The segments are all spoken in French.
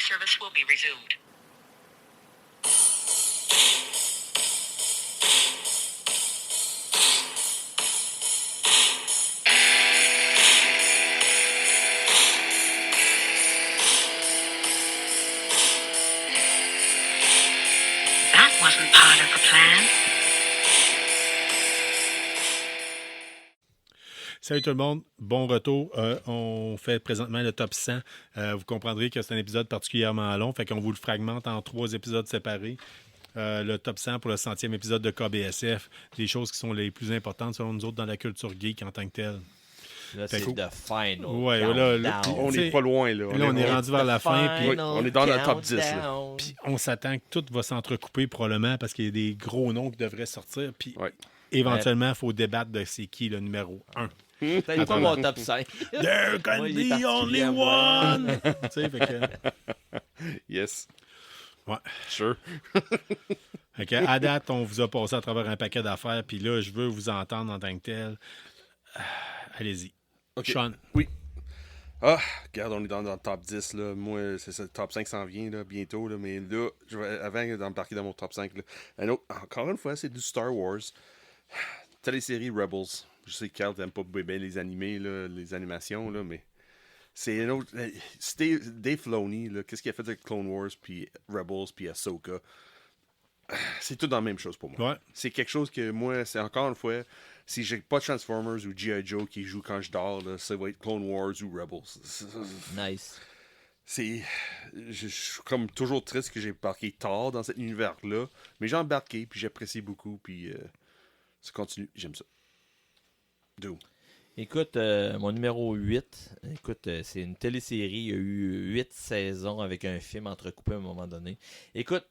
service will be resumed. That wasn't part of the plan. Salut tout le monde, bon retour. On fait présentement le top 100. Vous comprendrez que c'est un épisode particulièrement long, fait qu'on vous le fragmente en 3 épisodes séparés. Le top 100 pour le 100e épisode de KBSF, des choses qui sont les plus importantes selon nous autres dans la culture geek en tant que telle. Là, c'est the final. Ouais, là, On n'est pas loin, là. Là, on est rendu vers la fin. Puis, oui, on est dans le top 10. Là. Puis on s'attend que tout va s'entrecouper probablement parce qu'il y a des gros noms qui devraient sortir. Puis éventuellement, il faut débattre de c'est qui le numéro 1. Peut-être pas mon top 5. There can Moi, il est be only particulièrement- one! Tu sais, fait que... Yes. Ouais. Sure. Fait que, à date, on vous a passé à travers un paquet d'affaires, puis là, je veux vous entendre en tant que tel. Allez-y. Okay. Sean. Oui. Ah, regarde, on est dans le top 10, là. Moi, c'est ça, le top 5 s'en vient, là, bientôt, là. Mais là, avant d'embarquer dans mon top 5, là, encore une fois, c'est du Star Wars. Télésérie Rebels. Je sais que Carl n'aime pas bien les animés, là, les animations, là, mais c'est un autre... Dave Filoni, là, qu'est-ce qu'il a fait avec Clone Wars, puis Rebels, puis Ahsoka. C'est tout dans la même chose pour moi. Ouais. C'est quelque chose que moi, c'est encore une fois, si j'ai pas Transformers ou G.I. Joe qui joue quand je dors, là, ça va être Clone Wars ou Rebels. Nice. Je suis comme toujours triste que j'ai embarqué tard dans cet univers-là, mais j'ai embarqué, puis j'apprécie beaucoup, puis ça continue, j'aime ça. D'où? Écoute, mon numéro 8, écoute, c'est une télésérie. Il y a eu 8 saisons avec un film entrecoupé à un moment donné. Écoute,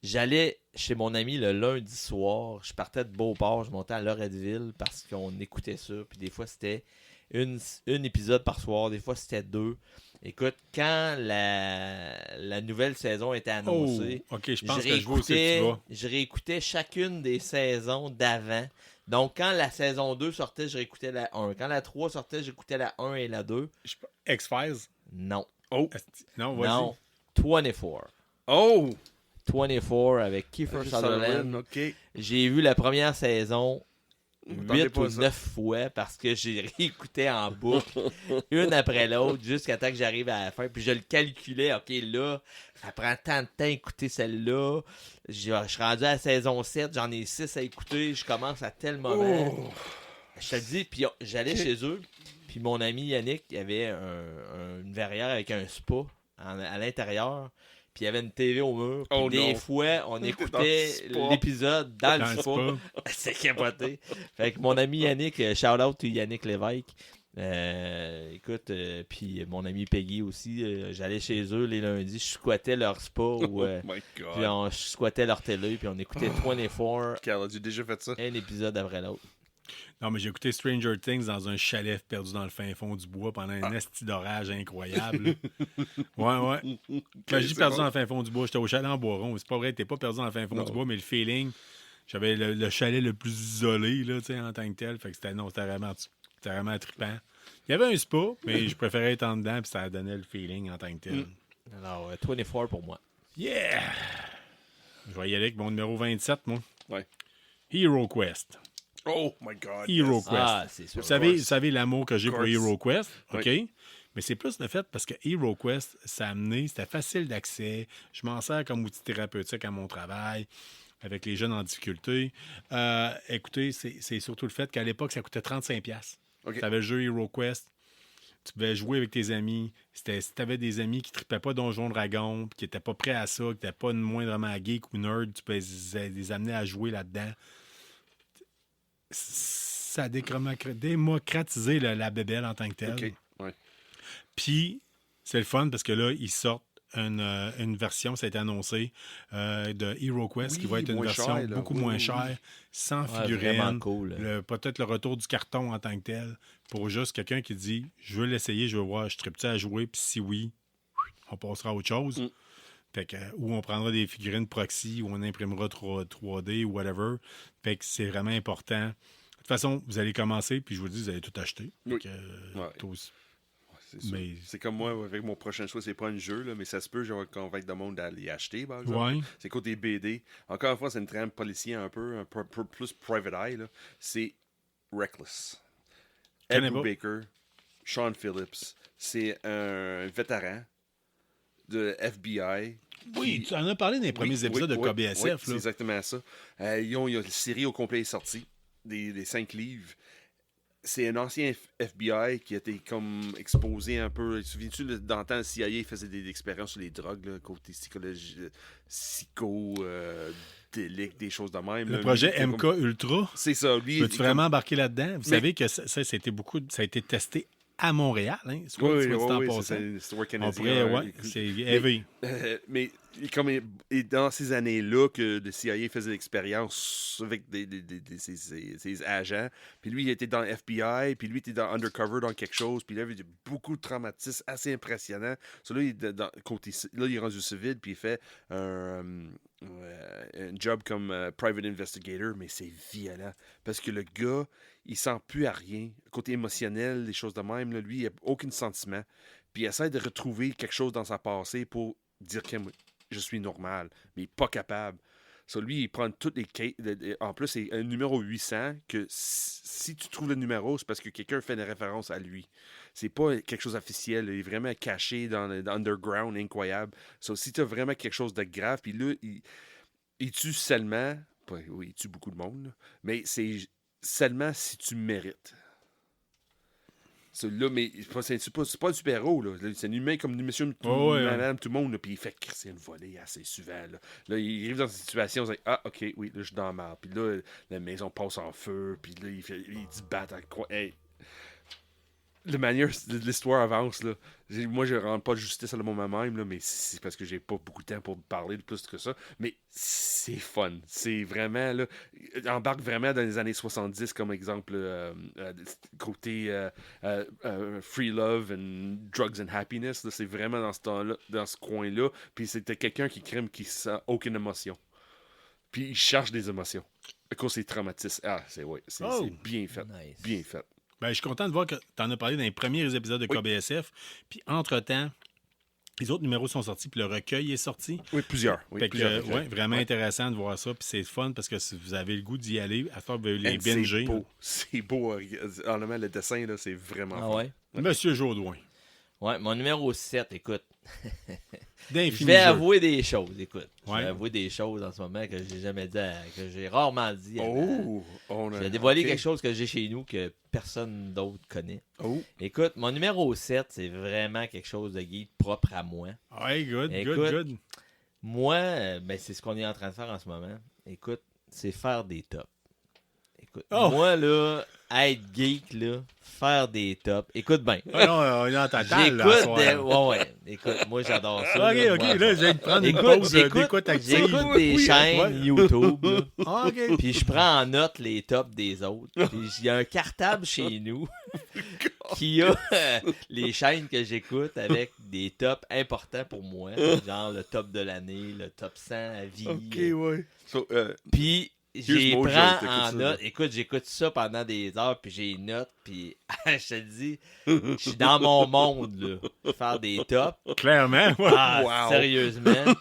j'allais chez mon ami le lundi soir. Je partais de Beauport, je montais à Loretteville parce qu'on écoutait ça. Puis des fois, c'était une épisode par soir. Des fois, c'était 2. Écoute, quand la nouvelle saison était annoncée, OK, je pense que je vois où c'est que tu vas. je réécoutais chacune des saisons d'avant. Donc, quand la saison 2 sortait, je réécoutais la 1. Quand la 3 sortait, j'écoutais la 1 et la 2. X-Files? Non. Oh! Non, vas-y. Non. 24. Oh! 24 avec Kiefer Sutherland. OK. J'ai vu la première saison M'attendais 8 pas ou à ça. 9 fois parce que j'ai réécouté en boucle, une après l'autre, jusqu'à temps que j'arrive à la fin. Puis je le calculais, OK, là, ça prend tant de temps à écouter celle-là. Je suis rendu à la saison 7, j'en ai 6 à écouter, je commence à tel moment. Oh. Je te le dis, puis j'allais chez eux, puis mon ami Yannick, il avait une verrière avec un spa à l'intérieur. Puis il y avait une TV au mur. Puis Oh des non. fois, on Dans le écoutait spa. l'épisode dans Dans le le spa. C'est capoté. Fait que mon ami Yannick, shout out to Yannick Lévesque. Écoute, puis mon ami Peggy aussi, j'allais chez eux les lundis, je squattais leur spa ou Oh my God. puis je squattais leur télé, puis on écoutait 24, Carl, as-tu déjà fait ça? un épisode après l'autre. Non, mais j'ai écouté Stranger Things dans un chalet perdu dans le fin fond du bois pendant un esti d'orage incroyable. Ouais. Quand je dis perdu dans le fin fond du bois, j'étais au chalet en Boiron. C'est pas vrai, t'es pas perdu dans le fin fond du bois, mais le feeling, j'avais le chalet le plus isolé là, en tant que tel. Fait que c'était vraiment trippant. Il y avait un spa, mais je préférais être en dedans, puis ça donnait le feeling en tant que tel. Alors, 24 pour moi. Yeah! Je vais y aller avec mon numéro 27, moi. Ouais. Hero Quest. Oh my God. Hero yes. Quest. Ah, c'est sûr. Vous savez l'amour que j'ai pour course. Hero Quest, OK? Oui. Mais c'est plus le fait parce que Hero Quest, ça a amené, c'était facile d'accès. Je m'en sers comme outil thérapeutique à mon travail, avec les jeunes en difficulté. Écoutez, c'est surtout le fait qu'à l'époque, ça coûtait 35$. OK. Tu avais le jeu Hero Quest. Tu pouvais jouer avec tes amis. Si tu avais des amis qui ne trippaient pas Donjon Dragon, puis qui n'étaient pas prêts à ça, qui n'étaient pas moindrement geek ou nerd, tu pouvais les amener à jouer là-dedans. Ça a démocratisé la bébelle en tant que telle. OK. Ouais. Puis, c'est le fun parce que là, ils sortent une version, ça a été annoncé, de Hero Quest, Oui, qui va être une moins version cher, là. beaucoup Oui, moins oui, chère, sans Ouais, figurine. vraiment cool. Peut-être le retour du carton en tant que tel, pour juste quelqu'un qui dit « Je veux l'essayer, je veux voir, je tripe-tu à jouer, puis si oui, on passera à autre chose. Fait que, ou on prendra des figurines proxy, ou on imprimera 3D ou whatever. Fait que c'est vraiment important. De toute façon, vous allez commencer, puis je vous dis, vous allez tout acheter. Oui. Fait que, Ouais. tous. c'est sûr. Mais- C'est comme moi, avec mon prochain choix, c'est pas un jeu, là, mais ça se peut, je vais convaincre le monde d'aller acheter, par exemple. Ouais. C'est côté BD. Encore une fois, c'est une trame policière un peu plus private eye. Là. C'est Reckless. Ed Connais pas. Brubaker, Sean Phillips. C'est un vétéran de FBI. Oui, tu en as parlé dans les premiers épisodes de KBSF. Oui, là. c'est exactement ça. Il y a une série au complet est sortie, des 5 livres. C'est un ancien FBI qui a été comme exposé un peu. Tu te souviens-tu, dans le temps, le CIA faisait des expériences sur les drogues, là, côté psychologie, délicte, des choses de même. Le là. projet Lui, MK Ultra, c'est ça. Lui, veux-tu il- vraiment embarquer là-dedans? Vous Mais- savez que ça a été testé à Montréal. Hein? Soit Oui, dit en oui, passant. c'est une histoire On canadienne. pourrait, ouais, c'est heavy. Mais dans ces années-là que le CIA faisait l'expérience avec ses agents, puis lui, il était dans le FBI, puis lui, il était dans Undercover, dans quelque chose, puis là, il y avait beaucoup de traumatismes assez impressionnants. So, là, il est rendu civil, puis il fait un job comme private investigator, mais c'est violent. Parce que le gars, il sent plus à rien. Côté émotionnel, les choses de même, là, lui, il n'a aucun sentiment. Puis il essaie de retrouver quelque chose dans sa passé pour dire que je suis normal, mais il n'est pas capable. So, lui, il prend toutes les... En plus, c'est un numéro 800 que si tu trouves le numéro, c'est parce que quelqu'un fait une référence à lui. C'est pas quelque chose d'officiel. Il est vraiment caché dans l'underground, incroyable. So, si tu as vraiment quelque chose de grave, puis là, il tue seulement... Oui, il tue beaucoup de monde, là, mais c'est seulement si tu mérites. Là, mais c'est pas un super-héros. Là. C'est un humain comme monsieur, madame, tout le monde. Là, puis il fait crisser une volée assez souvent. Là, il arrive dans une situation, il dit ah, ok, oui, là, je suis dans la merde. Puis là, la maison passe en feu. Puis là, il dit battre à quoi. Hey. La manière de l'histoire avance, là. Moi, je ne rends pas de justice à le moment-même, là, mais c'est parce que j'ai pas beaucoup de temps pour parler de plus que ça. Mais c'est fun. C'est vraiment, là, embarque vraiment dans les années 70, comme exemple, côté Free Love and Drugs and Happiness. Là, c'est vraiment dans ce temps-là, dans ce coin-là. Puis c'était quelqu'un qui sent aucune émotion. Puis il cherche des émotions. À cause c'est traumatisme. Ah, c'est bien fait. Nice. Bien fait. Ben, je suis content de voir que tu en as parlé dans les premiers épisodes de Oui. KBSF. Puis, entre-temps, les autres numéros sont sortis, puis le recueil est sorti. Oui, plusieurs. Oui, Fait que, plusieurs. vraiment intéressant de voir ça. Puis, c'est fun parce que si vous avez le goût d'y aller, à faire les And binger. C'est beau. C'est beau. Honnêtement, le dessin, là, c'est vraiment Ah fun. ouais? Monsieur Jodoin. Ouais, mon numéro 7, écoute. Je D'Infini vais Jeux. avouer des choses, écoute. Je Ouais. vais avouer des choses en ce moment que j'ai jamais dit, que j'ai rarement dit. Oh! Je vais dévoiler quelque chose que j'ai chez nous que personne d'autre connaît. Oh! Écoute, mon numéro 7, c'est vraiment quelque chose de geek propre à moi. Ouais, good, Écoute, good. Moi, ben, c'est ce qu'on est en train de faire en ce moment. Écoute, c'est faire des tops. Écoute, Oh! moi, là, être geek, là, faire des tops. Écoute bien. Ah non, on est en total, là, à J'écoute soir. ouais. Écoute, moi, j'adore ça. OK, là. OK, Moi, là, je viens de prendre une Écoute, pause j'écoute d'écoute active. j'écoute des Oui, chaînes ouais. YouTube, là. Ah, OK. Puis je prends en note les tops des autres. Puis il y a un cartable chez nous qui a les chaînes que j'écoute avec des tops importants pour moi. Genre le top de l'année, le top 100 à vie. Ok, ouais. So, Puis j'ai Mojo, prends t'écoutes en ça, note. là. Écoute, j'écoute ça pendant des heures, puis j'ai une note, puis je te le dis, je suis dans mon monde, là. Faire des tops. Clairement, ouais. Ah, Wow. sérieusement.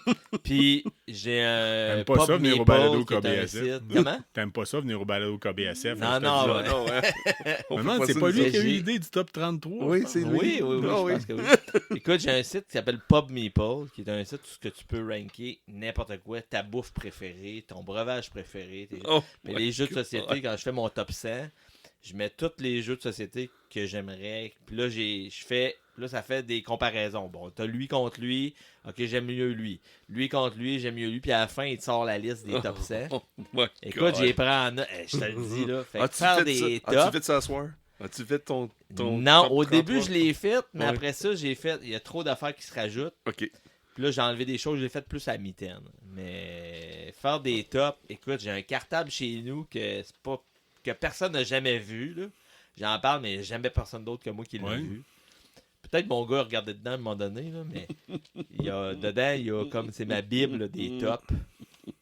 Puis j'ai un T'aimes pas ça, venir au Maple, balado qui est un KBSF? site. Comment? T'aimes pas ça, venir au balado KBSF? Non, je te non, dis, ouais. là. non, hein? On Maman, fait c'est ça, pas nous lui autres. qui a eu J'ai- l'idée du top 33. Oui, je pense. c'est lui. Oui, Ah, je oui. pense que oui. Écoute, j'ai un site qui s'appelle Pub Meeple, qui est un site où ce que tu peux ranker n'importe quoi, ta bouffe préférée, ton breuvage préféré. Oh, Mais my les jeux de God. société, quand je fais mon top 100, je mets tous les jeux de société que j'aimerais. Puis là, là, ça fait des comparaisons. Bon, t'as lui contre lui. Ok, j'aime mieux lui. Lui contre lui, j'aime mieux lui. Puis à la fin, il te sort la liste des top 100. Oh, my Écoute, God. j'ai pris en note. Je te le dis, là. Fait que As-tu faire fait des ça? As-tu tops. fait ça ce soir? As-tu fait ton Non, top au début, 33? je l'ai fait. Mais Ouais. après ça, il y a trop d'affaires qui se rajoutent. OK. Puis là, j'ai enlevé des choses, je l'ai fait plus à mi-temps. Mais faire des tops, écoute, j'ai un cartable chez nous que personne n'a jamais vu. Là. J'en parle, mais jamais personne d'autre que moi qui l'a Ouais. vu. Peut-être mon gars a regardé dedans à un moment donné, là, mais dedans, il y a comme c'est ma Bible là, des tops.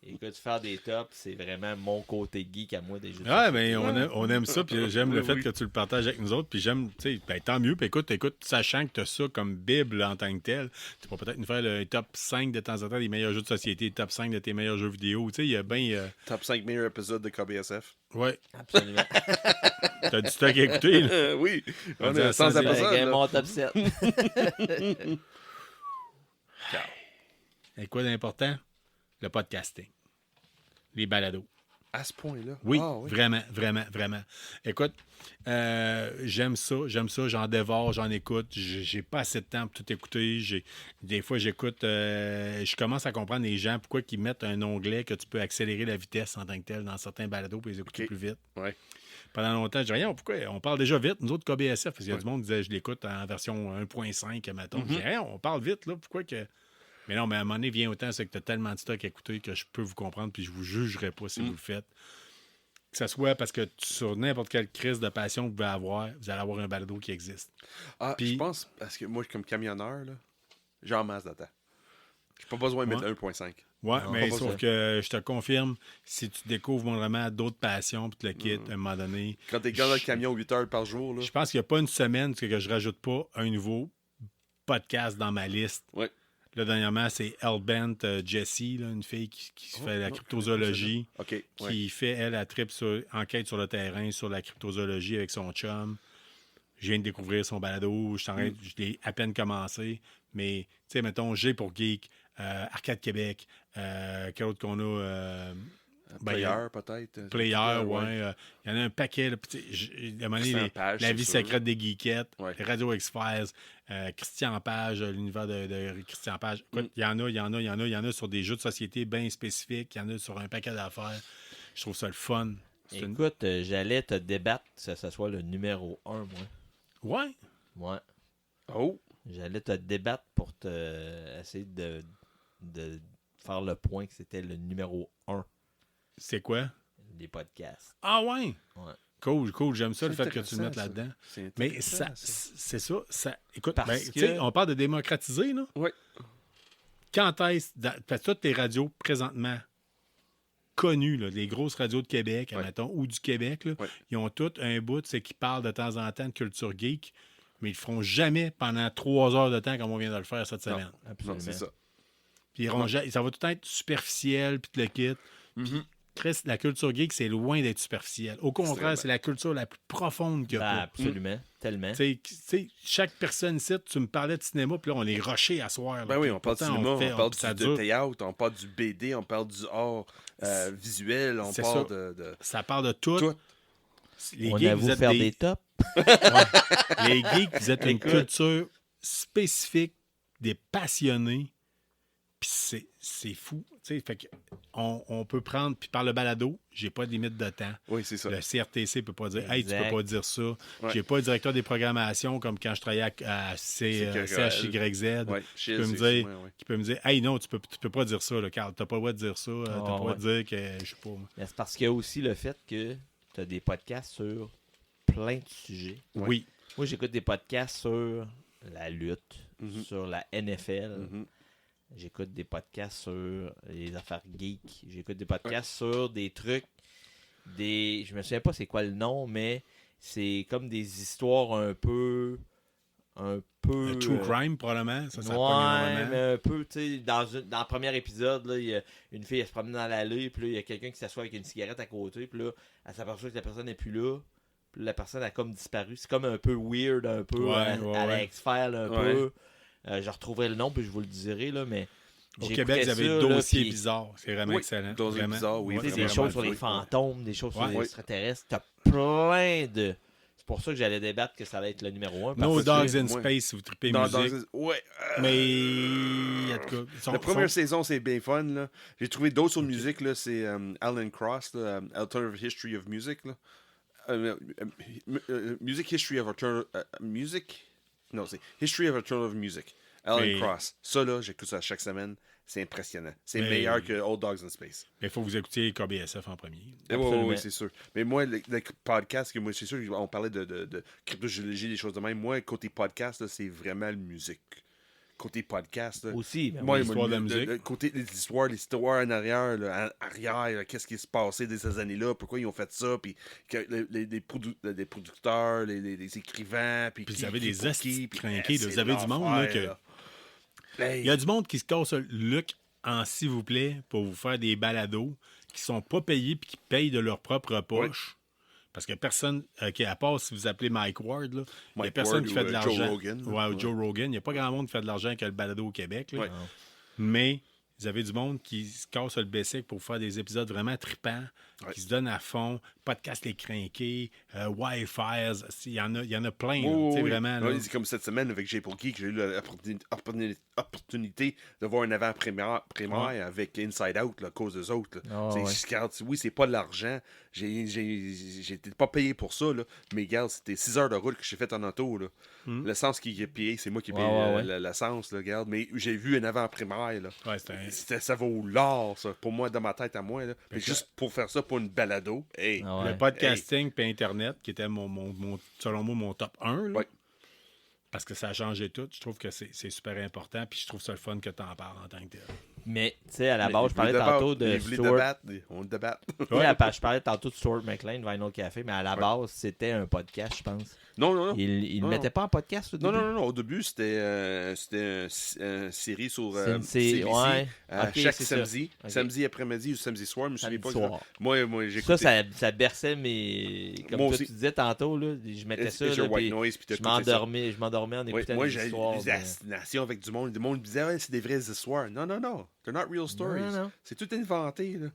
Écoute, Écoute, faire des tops, c'est vraiment mon côté geek à moi des jeux de Ouais, société. mais on aime ça, puis j'aime le Oui, fait oui. que tu le partages avec nous autres, puis j'aime, tu sais, ben, tant mieux, puis écoute, sachant que tu as ça comme Bible en tant que tel, tu pourras peut-être nous faire le top 5 de temps en temps des meilleurs jeux de société, top 5 de tes meilleurs jeux vidéo, tu sais, il y a bien... Top 5 meilleurs épisodes de KBSF. ouais, Absolument. t'as du stock à écouter, là. Oui, On on dit est à sans 100 épisode. Avec là. mon top 7. Et quoi d'important? Le podcasting. Les balados. À ce point-là. Oui, Ah, oui. vraiment, vraiment, vraiment. Écoute, j'aime ça, j'en dévore, j'en écoute. J'ai pas assez de temps pour tout écouter. Des fois, j'écoute, je commence à comprendre les gens pourquoi ils mettent un onglet que tu peux accélérer la vitesse en tant que tel dans certains balados pour les écouter Ok. plus vite. Ouais. Pendant longtemps, je dis rien, pourquoi on parle déjà vite, nous autres KBSF, parce qu'il y a du monde qui disait je l'écoute en version 1.5, mettons. Je dis rien, on parle vite, là, pourquoi que. Mais non, mais à un moment donné, vient autant, c'est que tu as tellement de stock à écouter que je peux vous comprendre, puis je vous jugerai pas si vous le faites. Que ce soit parce que sur n'importe quelle crise de passion que vous pouvez avoir, vous allez avoir un balado qui existe. Ah, Puis- je pense, parce que moi, comme camionneur, là, j'ai en masse de temps. J'ai pas besoin de mettre Ouais. 1.5. Ouais, Non, mais pas sauf ça. que je te confirme, si tu découvres vraiment d'autres passions, puis tu le quittes à un moment donné, Quand t'es dans le camion 8 heures par jour, là. je pense qu'il n'y a pas une semaine que je rajoute pas un nouveau podcast dans ma liste. Ouais. Là, dernièrement, c'est Hellbent Jessie, là, une fille qui se fait la non, cryptozoologie, OK. Ouais. qui fait, elle, la trip enquête sur le terrain, sur la cryptozoologie avec son chum. Je viens de découvrir son balado, je l'ai à peine commencé, mais, tu sais, mettons, G pour Geek, Arcade Québec, quel autre qu'on a? Player, peut-être. Player, ouais. Il y en a un paquet. Là, puis, tu sais, à un moment donné, Christian Page, la c'est vie sûr. secrète des geekettes, Ouais. Radio X-Files, Christian Page, l'univers de Christian Page. Écoute, il y en a sur des jeux de société bien spécifiques, il y en a sur un paquet d'affaires. Je trouve ça le fun. C'est une- Écoute, j'allais te débattre que ce soit le numéro 1, moi. Ouais. Moi. Oh! J'allais te débattre pour essayer de faire le point que c'était le numéro 1 C'est quoi? des podcasts. Ah ouais? Ouais. Cool. J'aime ça, le C'est fait que tu le mettes intéressant, là-dedans. C'est Mais intéressant, c'est ça. Écoute, Parce ben, que- tu sais, on parle de démocratiser, là. Ouais. Quand est-ce. Parce que toutes tes radios présentement connues, là, les grosses radios de Québec, Ouais. admettons, ou du Québec, là, Ouais. ils ont toutes un bout, c'est qu'ils parlent de temps en temps de culture geek, mais ils le feront jamais pendant 3 heures de temps comme on vient de le faire cette Non. semaine. Absolument. Non, c'est ça. Puis ça va tout être superficiel, puis le kit. Mhm. Chris, la culture geek, c'est loin d'être superficielle. Au contraire, Extrêmement. c'est la culture la plus profonde qu'il y a Ben, pas. absolument. Tellement. Tu sais, chaque personne ici, tu me parlais de cinéma, puis là, on est rushé à soir. là. Ben oui, Puis on parle du pourtant, cinéma, fait- on parle ça du dure. théâtre, on parle du BD, on parle du art visuel, on C'est parle ça. de Ça parle de tout. tout. Les On geeks, avoue vous êtes faire des... des tops. Les geeks, vous êtes une culture spécifique, des passionnés. Puis c'est fou. Tu sais, fait que on peut prendre, puis par le balado, j'ai pas de limite de temps. Oui, c'est ça. Le CRTC peut pas dire, hey, tu Exact. peux pas dire ça. Ouais. J'ai pas le directeur des programmations comme quand je travaillais à CHYZ. Ouais, Qui peut me dire, qui peut me dire, hey, non, tu peux pas dire ça, là, Carl. T'as pas le droit de dire ça. T'as pas le droit ouais. de dire que je sais pas. moi. Mais c'est parce qu'il y a aussi le fait que tu as des podcasts sur plein de sujets. Ouais. Oui. Moi, j'écoute des podcasts sur la lutte, Mhm. sur la NFL. Mhm. J'écoute des podcasts sur les affaires geeks. J'écoute des podcasts sur des trucs, je me souviens pas c'est quoi le nom, mais c'est comme des histoires un peu True crime, probablement. Ça pogne ouais, énormément. mais un peu, tu sais, dans le premier épisode, là, il y a une fille, elle se promène dans l'allée, puis là, il y a quelqu'un qui s'assoit avec une cigarette à côté, puis là, elle s'aperçoit que la personne n'est plus là, puis là, la personne a comme disparu. C'est comme un peu weird, un peu, Ouais, à ouais, la ouais. X-Files, un Ouais. peu. Je retrouverai le nom, puis je vous le dirai, là, mais... Au j'écoutais Québec, vous avez ça, le là, dossier puis, bizarre. C'est vraiment Oui, excellent. dossier Vraiment. bizarre, oui, Ouais, tu sais, c'est des vraiment choses sur le les fun. fantômes, des choses sur Ouais. les extraterrestres. T'as plein de... C'est pour ça que j'allais débattre que ça allait être le numéro 1. No Parce Dogs que- in ouais. Space, si vous tripez Dans- musique. ouais. Mais, en tout cas, La première saison, c'est bien fun. Là. J'ai trouvé d'autres sur musique. Là. C'est Alan Cross, là, Alternative History of Music. Là. Music History of Alternative Music. Non, c'est History of Alternative Music. Alan Mais- Cross. Ça, là, j'écoute ça chaque semaine. C'est impressionnant. C'est Mais- meilleur que Old Dogs in Space. il faut que vous écoutiez KBSF en premier. Oui, Absolument. oui, c'est sûr. Mais moi, le podcast, que moi, c'est sûr, on parlait de cryptozoologie, des choses de même. Moi, côté podcast, là, c'est vraiment la musique. côté podcast. Là. Aussi, ben Moi, oui. l'histoire de la musique. le côté l'histoire en arrière, là, arrière, là, qu'est-ce qui se passait de ces années-là, pourquoi ils ont fait ça, puis que les producteurs, les écrivains, puis Puis vous avez des pour hosties puis, crinqués, là. c'est Vous avez du monde, là, que... l'enfer, là. Hey. Il y a du monde qui se casse le look en s'il vous plaît pour vous faire des balados qui sont pas payés puis qui payent de leur propre poche. Parce que personne, à part si vous appelez Mike Ward, là, il n'y a Mike personne Ward qui fait ou, de Joe l'argent. Rogan. Ouais, ou Joe Rogan. Il n'y a pas grand monde qui fait de l'argent avec le balado au Québec. Là. Ouais. Mais vous avez du monde qui se casse le bessic pour faire des épisodes vraiment trippants, qui se donnent à fond, podcast les crinqués, Wi-Fi, il y en a plein, là, tu sais, vraiment. Là. Ouais, c'est comme cette semaine avec Jay Porky que j'ai eu l'opportunité de voir un avant-première avec Inside Out là, à cause des autres. Là. Oui, c'est pas de l'argent. J'étais pas payé pour ça, là, mais regarde, c'était 6 heures de route que j'ai fait en auto. Là. L'essence qui est payé, c'est moi qui paye l'essence, là, regarde. Mais j'ai vu un avant-première. Là. Ouais, Ça vaut l'or, ça, pour moi, dans ma tête à moi. Là. Mais juste pour faire ça pour une balado, hey, le podcasting puis Internet, qui était selon moi mon top 1, là, Ouais. parce que ça a changé tout. Je trouve que c'est super important, puis je trouve ça le fun que tu en parles en tant que tel. Mais, tu sais, à la base, je parlais tantôt de Stuart. On débatte. Je parlais tantôt de Stuart McLean, Vinyl Café, mais à la base, c'était un podcast, je pense. Non. Il ne mettait pas en podcast au début? Non. Au début, c'était une série sur C'est une CBC. ouais. Chaque c'est samedi. ça. Ok. Samedi après-midi ou samedi soir, je me souviens Samedi pas. soir. Moi j'écoutais. Ça berçait mes... Comme Moi toi, aussi. tu disais tantôt, là, je mettais ça, It's your là, white puis noise, puis t'as je écouté ça. m'endormais en écoutant Moi, des j'ai histoires. eu des assignations avec du monde. Le monde me disait, c'est des vraies histoires. Non. They're not real stories. Non. C'est tout inventé. Là.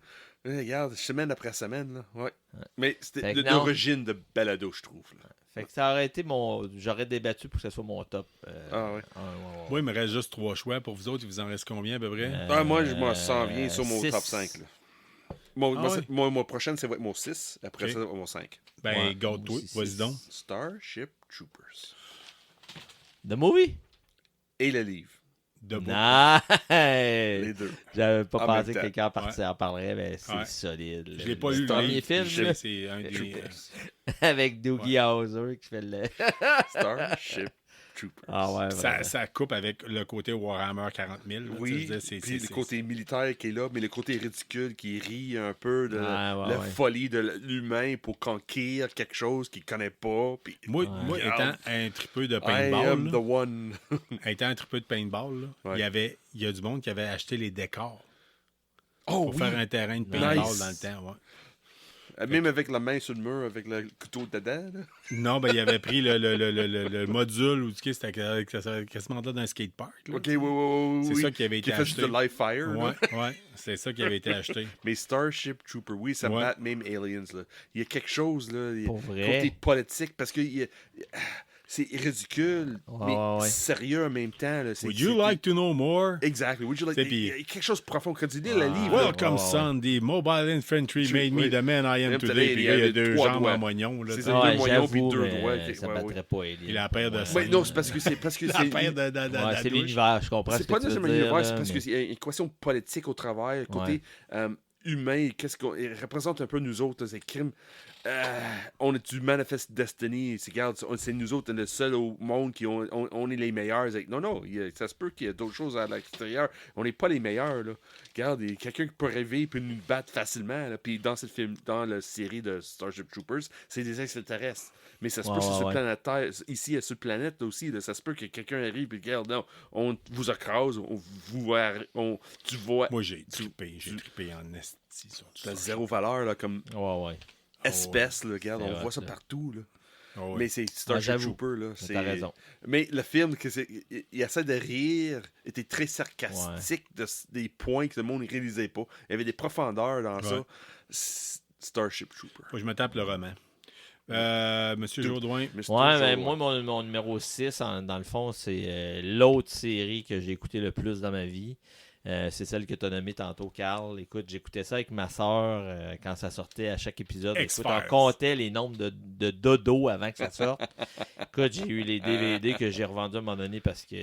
Regarde, semaine après semaine. Là. Ouais. Mais c'était Fait que non. l'origine de balado, je trouve. Là. Fait que ça aurait été j'aurais débattu pour que ce soit mon top. Ouais. Moi, il me reste juste 3 choix. Pour vous autres, il vous en reste combien à peu près? Moi, je m'en sens bien sur mon 6. top 5. Là. ouais? Mon prochain, ça va être mon 6. Après Ok. ça, ça va être mon 5. Ben, garde-toi, moi aussi, vas-y donc. Starship Troopers. The Movie? Et le livre. Debout. Les Nice! deux. J'avais pas En pensé même que temps. quelqu'un en parlerait, mais c'est Ouais. solide. Je l'ai pas lu, Le le premier livre, film, puis là, c'est un des... Troopers. avec Doogie Howser qui fait le... Starship Troopers. Ah ouais, vraiment. ça coupe avec le côté Warhammer 40 000. là, Oui, tu sais, puis le côté militaire qui est là, mais le côté ridicule qui rit un peu de Ouais, la ouais. folie de l'humain pour conquérir quelque chose qu'il connaît pas. Puis, Moi, Ouais. étant un tripeux de I paintball, am là, the one. étant un tripeux de paintball, là, Ouais. il y a du monde qui avait acheté les décors Oh pour oui! faire un terrain de paintball Nice. dans le temps. Ouais. Même avec la main sur le mur, avec le couteau dedans. Là. Non, ben il avait pris le module où c'était quasiment là d'un skatepark. là. Ok, oui. C'est ça qui avait été Qui fait acheté. juste de live fire. là. Ouais, c'est ça qui avait été acheté. Mais Starship Trooper, oui, ça Ouais. bat même Aliens. Là. Il y a quelque chose, là. Il y a Pour vrai? côté politique, parce que c'est ridicule, mais ouais. sérieux en même temps. Là. Would you like to know more? Exactly. Would you like... C'est Il y a quelque chose de profond. Quand tu lis le livre, Welcome, ouais. son. The mobile infantry made me the man I am Même today. Puis là, il y a deux 3 jambes doigts. en moignon. Là, C'est tu sais. ça. Ouais, deux moyens puis j'avoue, deux mais doigts, ça ouais, battrait pas Alien. Il a la paire de Ouais. seins. non, c'est parce que c'est La paire de Ouais, la c'est douche. l'univers, je comprends c'est ce que pas tu veux nécessairement dire. l'univers, c'est là, parce mais- qu'il y a une équation politique au travail, côté humain, qu'est-ce qu'on il représente un peu nous autres, là, ces crimes. On est du Manifest Destiny, c'est nous autres le seul au monde qui on est les meilleurs. Non, ça se peut qu'il y ait d'autres choses à l'extérieur. On n'est pas les meilleurs. Là. Regarde, il y a quelqu'un qui peut rêver et peut nous battre facilement. Là. Puis dans cette film, dans la série de Starship Troopers, c'est des extraterrestres. Mais ça se peut sur cette planète Terre, ici, sur cette planète aussi, là, ça se peut que quelqu'un arrive et regarde, non, on vous écrase, tu vois, Moi, j'ai trippé en esti sur tout t'as ça. zéro valeur là, comme Ouais. espèce, là, regarde, C'est on hot, voit ça là. partout. Là. Oh, oui. Mais c'est Starship j'avoue. Trooper, là. T'as raison. Mais le film, il essaie de rire, était très sarcastique des points que le monde ne réalisait pas. Il y avait des profondeurs dans ça. Starship Trooper. Faut que je me tape le roman. Monsieur Jourdouin. Mr. Ouais, mais Joe, moi, mon numéro 6, dans le fond, c'est l'autre série que j'ai écouté le plus dans ma vie. C'est celle que tu as nommée tantôt, Carl. Écoute, j'écoutais ça avec ma soeur quand ça sortait à chaque épisode. Écoute, on comptait les nombres de dodo avant que ça sorte. Écoute, j'ai eu les DVD que j'ai revendus à un moment donné parce que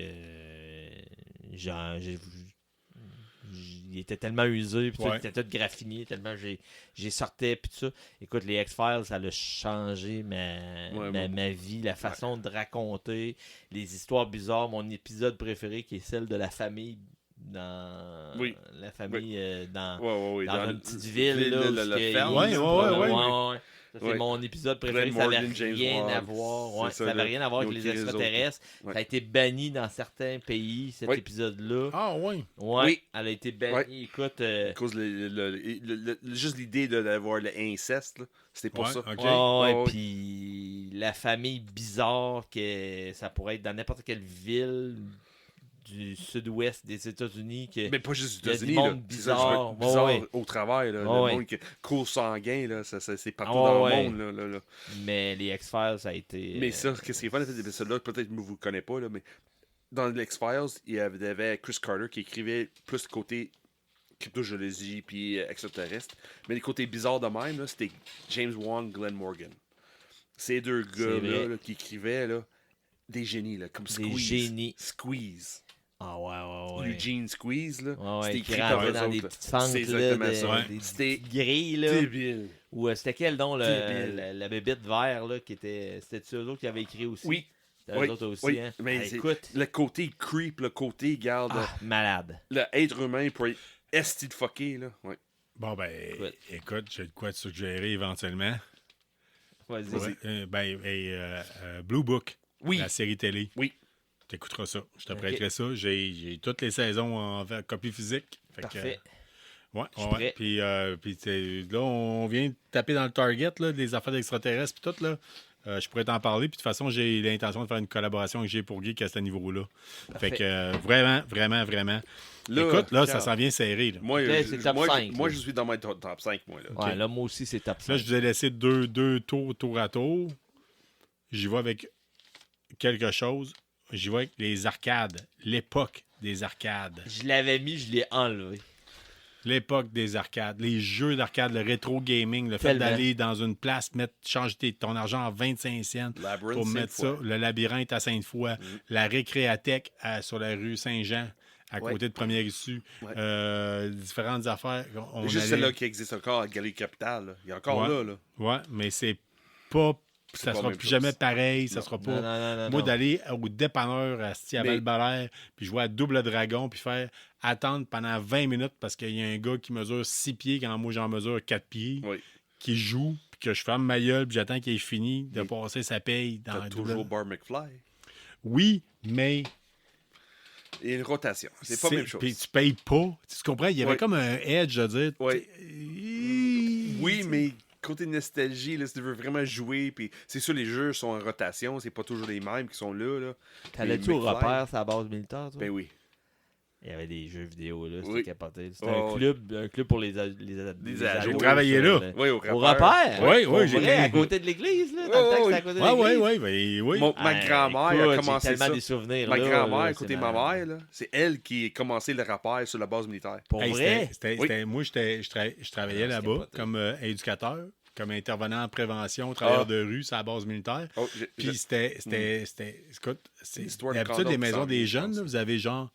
il était tellement usé, puis Ouais. il était tout graffiné, tellement j'ai sortais, puis tout ça. Écoute, les X-Files, ça a changé ma vie, la façon de raconter, les histoires bizarres. Mon épisode préféré, qui est celle de la famille dans Oui. la famille dans Ouais, dans dans une petite ville là, le où ce qu'il y a- ferme, Ouais, il- ouais. Ça, c'est Ouais. mon épisode préféré. Glenn Ça n'avait Morgan, James rien à Wan, voir. Ouais, c'est ça ça, n'avait là. rien à voir Ils avec ont les tiré les autres. extraterrestres. Ouais. Ça a été banni dans certains pays, cet Oui. épisode-là. Ah, ouais. Ouais, Oui. elle a été bannie. Ouais. Écoute, À cause juste l'idée d'avoir l'inceste, là, c'était pour Ouais, ça. ok. ouais, Ouais. puis la famille bizarre, que ça pourrait être dans n'importe quelle ville du sud-ouest des États-Unis. Mais pas juste Il y a aux du États-Unis, là. monde C'est ça, bizarre. bizarre Ouais. au travail, là. Ouais, Le ouais. monde qui court sanguin, là, c'est partout Ah, dans ouais. le monde, là. Mais les X-Files, ça a été. Mais ça, qu'est-ce qui est fun de cet épisode-là, peut-être que vous ne connaissez pas, là, mais dans l'X-Files, il y avait Chris Carter qui écrivait plus le côté cryptozoologie puis extraterrestre. Mais le côté bizarre de même, là, c'était James Wan, Glenn Morgan. Ces deux vrai. gars là, qui écrivaient là, des génies, là, comme Des Squeeze. génies. Squeeze. Ah, ouais. Eugene Squeeze, là. Ouais, C'était qui écrit par rentrait eux dans des autres, là. petites fentes, C'est là, exactement ça. Ouais. des C'était petites grilles, là. débile. Ou c'était quel donc, Débile. la bébête vert, là, qui était. C'était-tu eux autres qui avaient écrit aussi? Oui. C'était Oui, eux autres aussi, oui. hein? Mais Ah, c'est- écoute, Le côté creep, le côté, garde, malade. l'être humain pour être esti de fucké, là. Ouais. Bon, ben, écoute, j'ai de quoi te suggérer éventuellement. Vas-y. Blue Book, Oui. la série télé. Oui. T'écouteras ça. Je te prêterai ça. J'ai toutes les saisons en copie physique. Fait que, Parfait. ouais, Je suis ouais. prêt. Puis là, on vient de taper dans le target, là, des affaires d'extraterrestres, puis tout, là. Je pourrais t'en parler. Puis de toute façon, j'ai l'intention de faire une collaboration avec G pour Geek à ce niveau-là. Parfait. Fait que vraiment. Là, Écoute, là, ça Carl, s'en vient serré. Là. Moi, Là, c'est top 5, moi, là. je suis dans mon top 5, moi. Là. Ouais, là, moi aussi, c'est top 5. Là, je vous ai laissé deux tour à tour. J'y vais avec quelque chose. J'y vais avec les arcades. L'époque des arcades. Je l'avais mis, je l'ai enlevé. L'époque des arcades. Les jeux d'arcade, le rétro gaming, le fait Tellement. d'aller dans une place, changer ton argent en 25 cents Labyrinth, pour mettre Sainte-Foy. ça. Le labyrinthe à Sainte-Foy. La récréathèque sur la rue Saint-Jean, à Ouais. côté de Première Issue. Ouais. Différentes affaires. On Juste allait- celle-là qui existe encore à Galerie Capitale. Là. Il est encore Ouais. là. Ouais, mais c'est pas. Ça pas sera la même plus chose. jamais pareil. Ça Non. sera Non, pas. non. Moi, d'aller au dépanneur à Mais- Val-Belair, puis jouer à Double Dragon, puis faire attendre pendant 20 minutes parce qu'il y a un gars qui mesure 6 pieds quand moi j'en mesure 4 pieds, Oui. qui joue, puis que je ferme ma gueule, puis j'attends qu'il ait fini de Oui. passer sa paye dans T'as Double- toujours Bar McFly. Oui, mais. Il y a une rotation. C'est pas la même chose. Puis tu payes pas. Tu comprends? Il y avait Oui. comme un edge de dire. Oui. Oui, Oui, mais côté nostalgie, là, si tu veux vraiment jouer, puis c'est sûr, les jeux sont en rotation, c'est pas toujours les mêmes qui sont là. T'allais-tu Les au McFly. repère, sur la base militaire, toi? Ben oui. Il y avait des jeux vidéo, là. C'était Oui. capoté. C'était Oh, un club pour les ados. ados. J'ai travaillé là. Oui, au Au repère. repère? Oui, Pour oui, j'ai- vrai, à côté de l'église, là. Dans le temps que c'était à côté de l'église. Oui. Ma grand-mère Écoute, a commencé j'ai tellement ça. des souvenirs, Ma là, grand-mère, là, côté c'est ma malade. mère, là, c'est elle qui a commencé le rappel sur la base militaire. Pour Hey, vrai? moi, je travaillais Ah, c'est là-bas capoté. comme éducateur, comme intervenant en prévention, travailleur Ah. de rue, sur la base militaire. Oh, Puis c'était. Écoute, c'est L'histoire de d'habitude, condom les qui maisons s'en des vient, jeunes, je pense. là, vous avez genre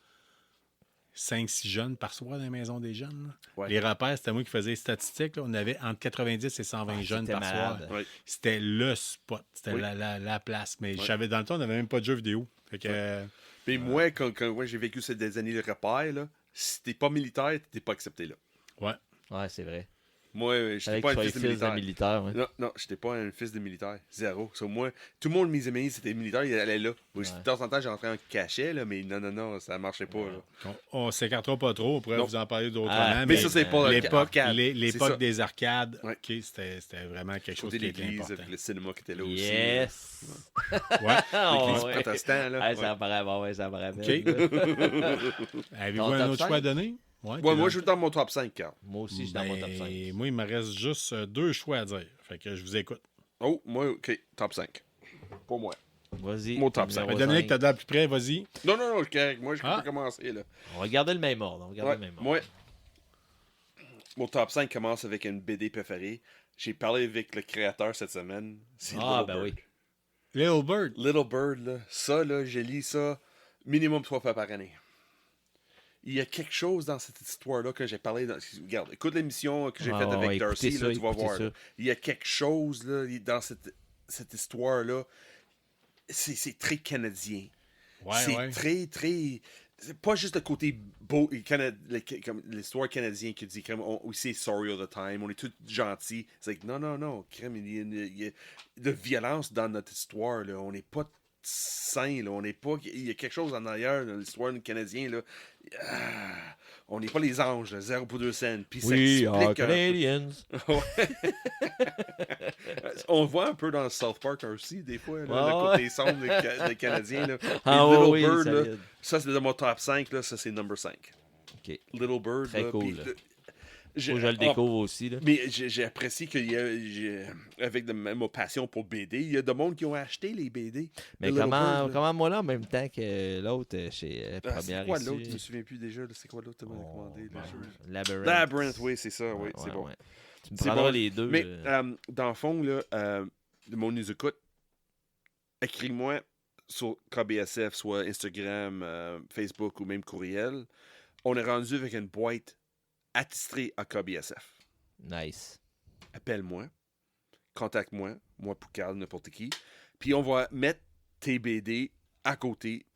5-6 jeunes par soir dans les maisons des jeunes. là. Ouais. Les repères, c'était moi qui faisais les statistiques. Là. On avait entre 90 et 120 Ah, jeunes c'était par malade. soir. Ouais. C'était le spot. C'était Oui. la place. Mais je Ouais. savais, dans le temps, on n'avait même pas de jeux vidéo. Fait que, Mais moi, quand moi, j'ai vécu ces des années de repère, là, si t'es pas militaire, t'es pas accepté là. ouais. Ouais, c'est vrai. Moi, Fallait j'étais que pas tu sois un fils de fils d'un militaire. militaire, ouais. Non, j'étais pas un fils de militaire. Zéro. So, moi, tout le monde, mes amis, c'était militaire, ils allaient là. Moi, de temps en temps, j'entrais en cachet, là, mais non, ça marchait pas. Là. On s'écartera pas trop. On pourrait Non. vous en parler d'autrement. Ah, Mais ça, c'est pas l'époque, arcade. l'époque C'est ça. des arcades, Ouais. ok, c'était vraiment quelque chose Côté qui était l'église, important. avec le cinéma qui était là aussi. Yes! Ouais. Ah, L'église ouais. protestante, là. Ah, ça me paraît bon, ouais, ça me paraît OK. bien. Avez-vous Ton un top autre 5? choix à donner? Ouais, Ouais, t'es moi, dans- je suis dans mon top 5, Carl. Moi aussi, je suis dans mon top 5. Ben, moi, il me reste juste 2 choix à dire. Fait que je vous écoute. Oh, moi, OK, top 5. Pour moi. Vas-y. Mon top numéro Ben, Dominique, 5. t'as l'air plus près, vas-y. Non, je suis correct. Moi, je Ah. peux commencer, là. On va garder le même ordre. On va garder Ouais, le même ordre. moi, mon top 5 commence avec une BD préférée. J'ai parlé avec le créateur cette semaine. C'est Ah, Little ben Bird. oui. Little Bird. Little Bird, là, ça, là, j'ai lu ça minimum 3 fois par année. il y a quelque chose dans cette histoire-là que j'ai parlé. Regarde, écoute l'émission que j'ai faite Ouais, avec Darcy, écoutez là, ça, tu vas écoutez voir. ça. Là. Il y a quelque chose là, dans cette histoire-là. C'est très canadien. Ouais, c'est ouais. très, très. C'est pas juste le côté beau, comme l'histoire canadienne qui dit comme we say sorry all the time, on est tous gentils. C'est like, non, crème, il y a de violence dans notre histoire, là. On n'est pas sain, là. On n'est pas. Il y a quelque chose en arrière dans l'histoire canadienne, là. Ah, on n'est pas les anges, là, 0 pour 2 cents. Puis ça We are explique un peu. Canadians. On le voit un peu dans South Park aussi, des fois, là, Ouais, le côté sombre des Canadiens. Là. Ah, Et ouais, Little oui, Bird, là, solide. ça c'est dans mon top 5, là, ça c'est number 5. Ok. Little Bird. Très là, cool, puis, là. j'ai- Faut que je le ah, découvre aussi. Là. mais j'ai apprécié qu'il y a, avec ma passion pour BD, il y a de monde qui ont acheté les BD. Mais de Little Bird, là. comment moi là en même temps que l'autre chez Ah, Première c'est quoi Issue? l'autre? Je me souviens plus déjà. là, C'est quoi l'autre que tu m'as recommandé? là, Labyrinth. Labyrinth, oui, c'est ça. Oui, c'est bon. Ouais. Tu me C'est prendras bon. les deux. Mais dans le fond, là, de mon écoute, écris-moi sur KBSF, soit Instagram, Facebook ou même courriel. On est rendu avec une boîte attitrée à KBSF. Nice. Appelle-moi, contacte-moi, moi pour Carl, n'importe qui. Puis on va mettre tes BD à côté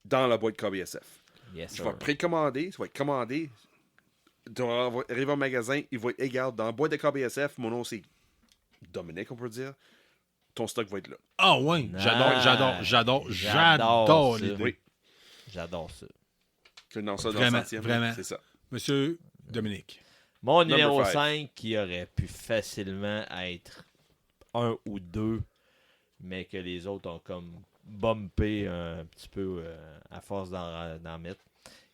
dans la boîte KBSF. Yes, Je sir. vais précommander, ça va être commandé. Tu vas arriver au magasin, il va être égal. Dans la boîte de KBSF, mon nom c'est Dominique, on peut dire. Ton stock va être là. Ah, ouais. Nice. J'adore J'adore l'idée. ça. Oui. J'adore ça. Que dans ça, dans Vraiment, le centième, vraiment. c'est ça. Monsieur Dominique. Mon numéro five. 5 qui aurait pu facilement être 1 ou 2, mais que les autres ont comme bumpé un petit peu à force d'en mettre.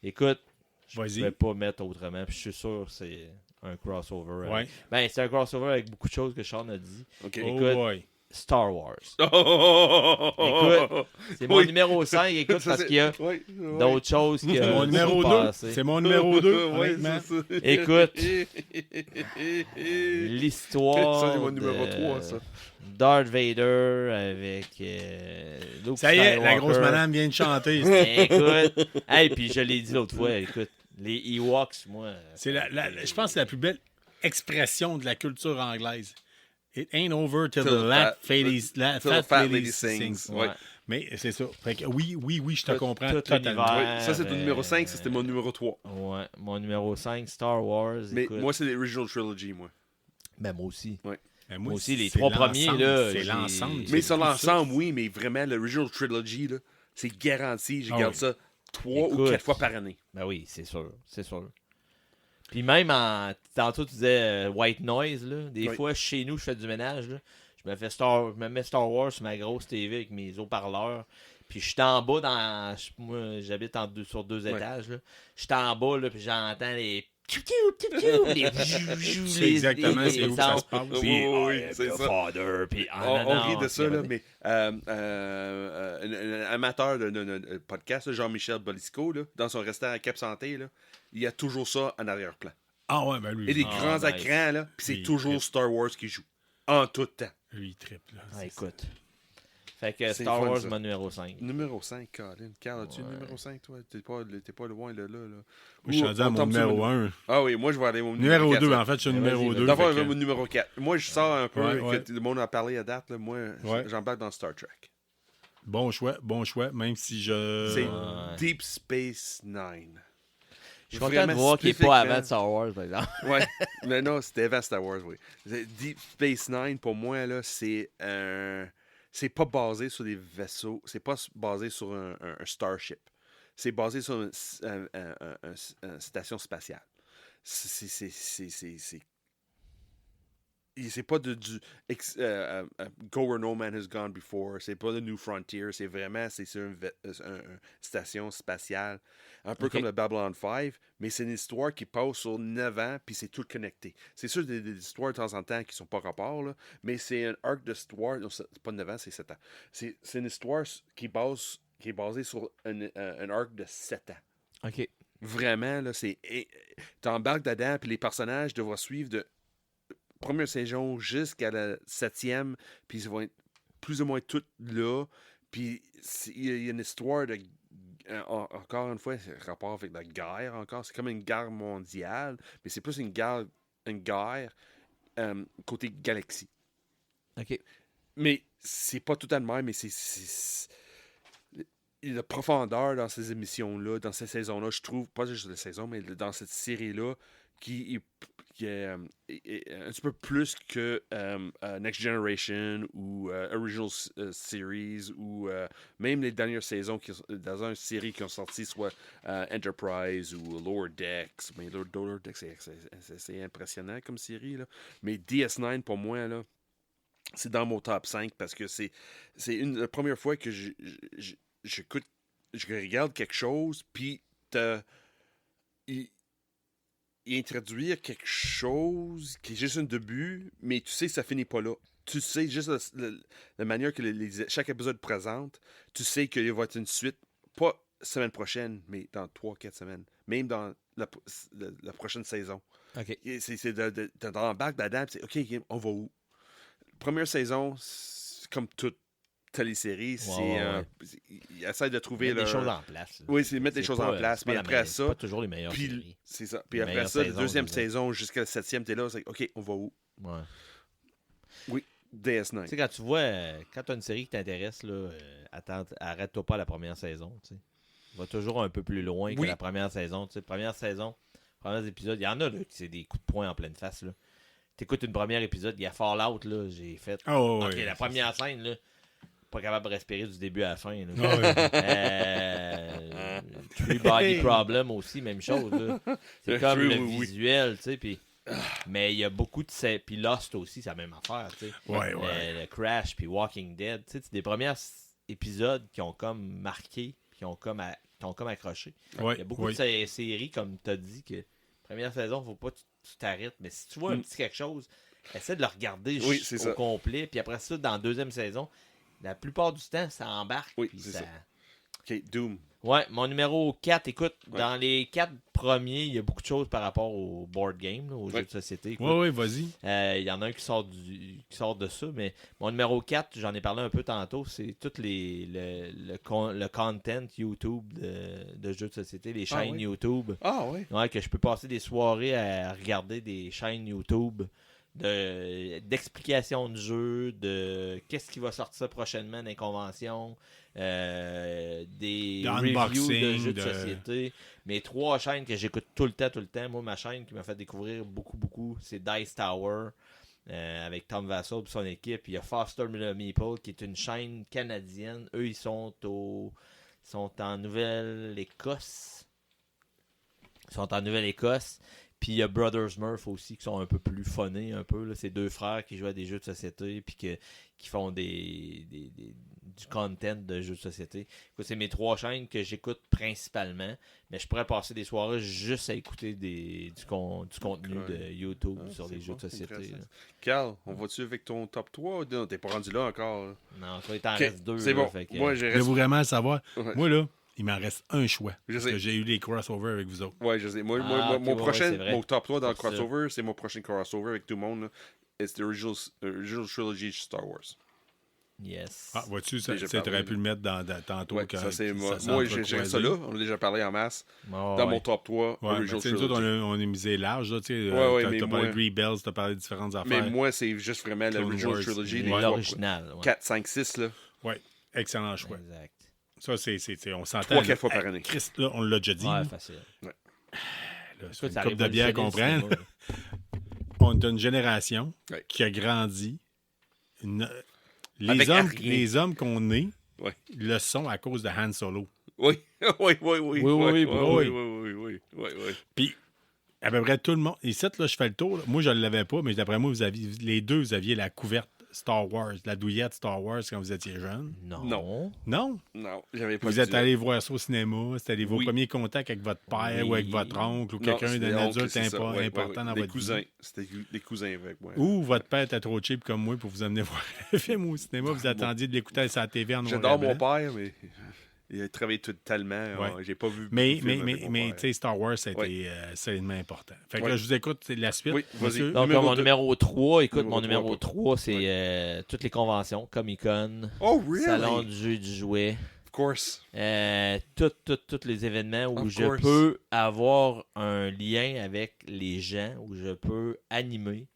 Écoute, je ne Vas-y. vais pas mettre autrement, puis je suis sûr que c'est un crossover. Ouais. Ben, c'est un crossover avec beaucoup de choses que Sean a dit. OK. Oh, Écoute, boy. Star Wars. Écoute, C'est mon numéro 5, écoute, parce qu'il y a d'autres choses qui C'est mon ont numéro 2. passé. C'est mon numéro 2. Ouais, honnêtement. c'est ça. Écoute, Ça, l'histoire c'est mon numéro de 3, ça. Darth Vader avec Luke Ça y est, la Skywalker. grosse madame vient de chanter. Écoute, hey, puis je l'ai dit l'autre fois, écoute, les Ewoks, moi... C'est je pense que c'est la plus belle expression de la culture anglaise. It ain't over till the fat lady sings. Ouais. Mais c'est ça. Fait que oui, je te comprends tout totalement. l'univers. Oui, ça, c'est ton numéro 5, ça, c'était mon numéro 3. Ouais, mon numéro 5, Star Wars, Mais écoute. moi, c'est l'original trilogy, moi. Ben, moi aussi. Mais Moi aussi, les c'est 3 premiers, l'ensemble, là, c'est j'ai- l'ensemble. Mais c'est sur tout l'ensemble, oui, mais vraiment, l'original trilogy, là, c'est garanti. Je Ah garde oui. ça 3 ou Écoute. 4 fois par année. Ben oui, c'est sûr, c'est sûr. Puis même, tantôt, tu disais white noise, là. Des Oui. fois, chez nous, je fais du ménage, là. Je me mets Star Wars sur ma grosse TV avec mes haut-parleurs. Puis je suis en bas moi, j'habite sur 2 Ouais. étages, là. Je suis en bas, là, puis j'entends les... C'est exactement c'est où ça se passe. Oui, oui, c'est ça. Father, puis On rit de ça, là, mais un amateur de podcast, là, Jean-Michel Bolisco, là, dans son restaurant à Cap Santé, là, il y a toujours ça en arrière-plan. Ah ouais, ben lui. Et des Ah, grands nice. écrans, là, puis c'est Il toujours tripe. Star Wars qui joue. En tout temps. Lui, il triple. Là. Ah, C'est écoute. Fait que C'est Star fun, Wars, ça. mon numéro 5. Numéro 5, Colin. Carl, as-tu Ouais. le numéro 5, toi? T'es pas loin de là. Moi, je suis rendu à on mon tombe sur numéro 1. Ah oui, moi, je vais aller au Numéro 2, 4. en fait, je suis au Mais numéro vas-y, 2. D'abord, fait que- mon numéro 4. Moi, je sors un peu, Ouais, que ouais. le monde a parlé à date. Là, moi, Ouais. j'embarque dans Star Trek. Bon choix, même si je... C'est Ouais. Deep Space Nine. Je suis content de voir qu'il n'est pas avant de Star Wars, par exemple. Ouais, mais non, c'était avant Star Wars, oui. Deep Space Nine, pour moi, là, c'est pas basé sur des vaisseaux, c'est pas basé sur un Starship. C'est basé sur une station spatiale. C'est pas du Go Where No Man Has Gone Before. C'est pas le New Frontier. C'est vraiment sur une station spatiale. Un peu Ok. comme le Babylon 5. Mais c'est une histoire qui passe sur 9 ans. Puis c'est tout connecté. C'est sûr des histoires de temps en temps qui sont pas rapport. Là, mais c'est un arc d'histoire. Non, c'est pas 9 ans, c'est 7 ans. C'est une histoire qui est basée sur un arc de 7 ans. OK. Vraiment, là, c'est. T'embarques dedans, puis les personnages devront suivre de première saison jusqu'à la 7e, puis ils vont être plus ou moins tous là. Puis il y a une histoire de encore une fois, c'est rapport avec la guerre encore. C'est comme une guerre mondiale, mais c'est plus une guerre côté galaxie. OK. Mais c'est pas tout à le même, mais la profondeur dans ces émissions-là, dans ces saisons-là, je trouve, pas juste la saison, mais dans cette série-là, qui est un petit peu plus que Next Generation ou Original Series ou même les dernières saisons dans une série qui ont sorti, soit Enterprise ou Lower Decks. Mais Lower Decks, c'est impressionnant comme série, là. Mais DS9, pour moi, là, c'est dans mon top 5 parce que c'est la première fois que je regarde quelque chose, puis il introduire quelque chose qui est juste un début, mais tu sais que ça finit pas là. Tu sais juste la manière que chaque épisode présente, tu sais qu'il va être une suite, pas semaine prochaine, mais dans 3-4 semaines, même dans la prochaine saison. OK. C'est dans l'embarque dedans, c'est OK, on va où? Première saison, comme toute télésérie, ils essaient de trouver des choses en place. Là. Oui, c'est mettre des choses en place, mais après ça, c'est pas toujours les meilleures puis séries. c'est ça. Puis après ça, la deuxième saison jusqu'à la 7e, t'es là, c'est OK, on va où? Ouais. Oui, DS9. Tu sais, quand tu vois, quand tu as une série qui t'intéresse, là, arrête-toi pas à la première saison. Tu sais. Va toujours un peu plus loin que la première saison. Tu sais, première saison, premiers épisodes, il y en a là, qui c'est des coups de poing en pleine face. Là. T'écoutes une première épisode, il y a Fallout, là, j'ai fait. OK, la première scène, là, pas capable de respirer du début à la fin. Tree Body Problem aussi, même chose. Là. C'est comme le visuel, tu sais, puis. Mais il y a beaucoup de... Puis Lost aussi, c'est la même affaire, tu sais. Le Crash, puis Walking Dead, tu sais, c'est des premiers épisodes qui ont comme marqué, qui ont comme accroché. Il y a beaucoup de séries, comme tu as dit, que première saison, faut pas que tu t'arrêtes. Mais si tu vois un petit quelque chose, essaie de le regarder au complet. Puis après ça, dans la deuxième saison, la plupart du temps, ça embarque. Oui, c'est ça. OK, Doom. Ouais, mon numéro 4, écoute, dans les 4 premiers, il y a beaucoup de choses par rapport au board game, là, aux jeux de société. Oui, vas-y. Il y en a un qui sort de ça, mais mon numéro 4, j'en ai parlé un peu tantôt, c'est tout le content YouTube de jeux de société, les chaînes YouTube. Ah oui? Ouais, que je peux passer des soirées à regarder des chaînes YouTube d'explications de jeux, de qu'est-ce qui va sortir prochainement des conventions, des reviews de jeux de société. Mes 3 chaînes que j'écoute tout le temps. Moi, ma chaîne qui m'a fait découvrir beaucoup, c'est Dice Tower avec Tom Vassell et son équipe. Il y a Foster Meeple qui est une chaîne canadienne. Eux, ils sont en Nouvelle-Écosse. Puis il y a Brothers Murph aussi qui sont un peu plus funnés un peu. Là. C'est 2 frères qui jouent à des jeux de société puis qui font du content de jeux de société. Écoute, c'est mes 3 chaînes que j'écoute principalement, mais je pourrais passer des soirées juste à écouter du contenu de YouTube sur les jeux de société. Carl, on va-tu avec ton top 3 ou non? T'es pas rendu là encore? Là. Non, toi, il t'en reste 2. C'est là, bon. fait que, Moi, Je vais vous vraiment le savoir. Moi, là, il m'en reste un choix. Parce que j'ai eu les crossovers avec vous autres. Ouais, je sais. Mon top 3 dans le crossover, c'est mon prochain crossover avec tout le monde. C'est l'original trilogy Star Wars. Yes. Ah, vois-tu, tu aurais pu le mettre tantôt. Ouais, ça, c'est moi, j'ai ça là. On a déjà parlé en masse. Dans mon top 3, Original Trilogy. Nous autres, on a misé large. Tu as parlé de Rebels, tu as parlé de différentes affaires. Mais moi, c'est juste vraiment l'Original Trilogy. L'original. 4, 5, 6. Là. Oui, excellent choix. Exact. Ça, on s'entend. 3-4 fois par année. Christ, là, on l'a déjà dit. Ouais, facile. Ouais. Là, c'est une coupe de bière qu'on prend. On est une génération qui a grandi. Les hommes qu'on est le sont à cause de Han Solo. Oui. Puis, à peu près tout le monde. Ici, là, je fais le tour. Là. Moi, je ne l'avais pas, mais d'après moi, les deux, vous aviez la couverte Star Wars, la douillette Star Wars quand vous étiez jeune. Non, j'avais pas. Vous êtes allé voir ça au cinéma. C'était vos premiers contacts avec votre père ou avec votre oncle ou quelqu'un d'un adulte important dans votre vie. C'était des cousins avec moi. Ou votre père était trop cheap comme moi pour vous amener voir le film au cinéma. Vous attendiez de l'écouter à la TV en noir et blanc. J'adore mon père, mais il a travaillé tellement. J'ai pas vu. Mais tu sais, Star Wars, c'était solidement important. Fait que là, je vous écoute la suite. Oui, vas-y. Donc, mon numéro 3, mon numéro 3, c'est toutes les conventions, Comic-Con, Salon du jeu et du jouet. course. Tous les événements où Of je course. peux avoir un lien avec les gens, où je peux animer,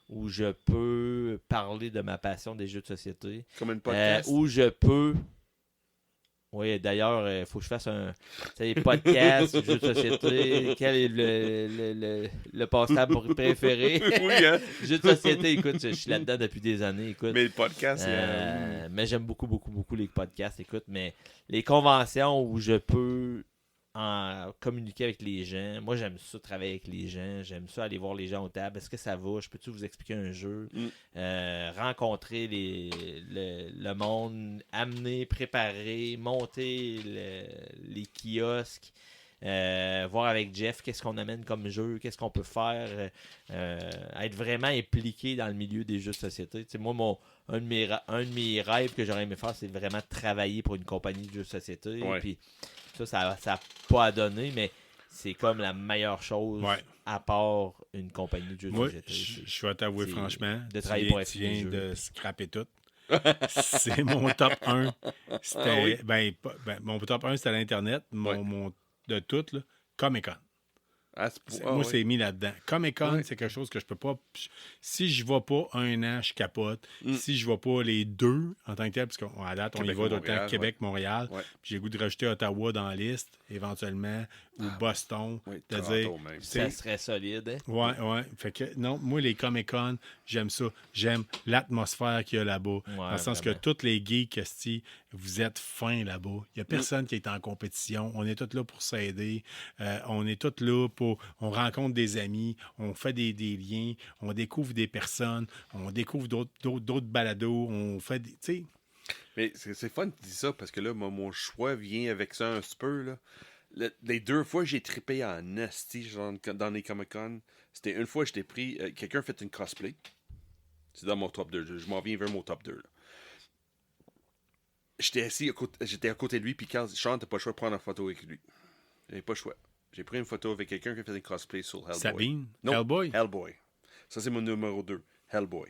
où je peux parler de ma passion des jeux de société, Comme une podcast. où je peux... Oui, d'ailleurs, il faut que je fasse un podcast, jeux de société. Quel est le passe-temps préféré? Oui, hein? Jeux de société, écoute, je suis là-dedans depuis des années, écoute. Mais le podcast, Mais j'aime beaucoup, beaucoup, beaucoup les podcasts, écoute. Mais les conventions où je peux communiquer avec les gens, moi j'aime ça travailler avec les gens, j'aime ça aller voir les gens au table. Est-ce que ça va? Je peux-tu vous expliquer un jeu? Rencontrer le monde, amener, préparer, monter les kiosques. Voir avec Jeff qu'est-ce qu'on amène comme jeu, qu'est-ce qu'on peut faire, être vraiment impliqué dans le milieu des jeux de société. Tu sais, moi, un de mes rêves que j'aurais aimé faire, c'est vraiment travailler pour une compagnie de jeux de société. Ouais. Puis ça n'a pas à donner, mais c'est comme la meilleure chose à part une compagnie de jeux de Moi, société. je vais t'avouer c'est franchement, de travailler pour tu viens FP de scraper tout. C'est mon top 1. C'était, mon top 1, c'était l'Internet. Mon de tout, là, Comic-Con. Moi, c'est mis là-dedans. Comic-Con, c'est quelque chose que je peux pas... Si je vais pas un an, je capote. Si je vais pas les deux en tant que tel, parce qu'à date, on y va tout le temps Québec-Montréal. Ouais. Puis j'ai le goût de rajouter Ottawa dans la liste, éventuellement, ou Boston. De dire, même. Ça serait solide. Hein? Ouais. Fait que, non, moi, les Comic-Con, j'aime ça. J'aime l'atmosphère qu'il y a là-bas. Dans le sens vraiment. que tous les geeks, vous êtes fins là-bas. Il n'y a personne qui est en compétition. On est tous là pour s'aider. On est tous là pour... On rencontre des amis. On fait des liens. On découvre des personnes. On découvre d'autres balados. On fait des... Tu sais... Mais c'est fun que tu dis ça, parce que là, mon choix vient avec ça un petit peu, là. Les deux fois que j'ai trippé en esti dans les Comic-Con, c'était une fois que j'étais pris... quelqu'un fait une cosplay. C'est dans mon top 2. Je m'en viens vers mon top 2, là. J'étais à côté de lui, puis quand Sean, t'as pas le choix de prendre une photo avec lui. J'avais pas le choix. J'ai pris une photo avec quelqu'un qui faisait une cosplay sur Hellboy. Sabine? Non, Hellboy? Hellboy. Ça, c'est mon numéro 2. Hellboy.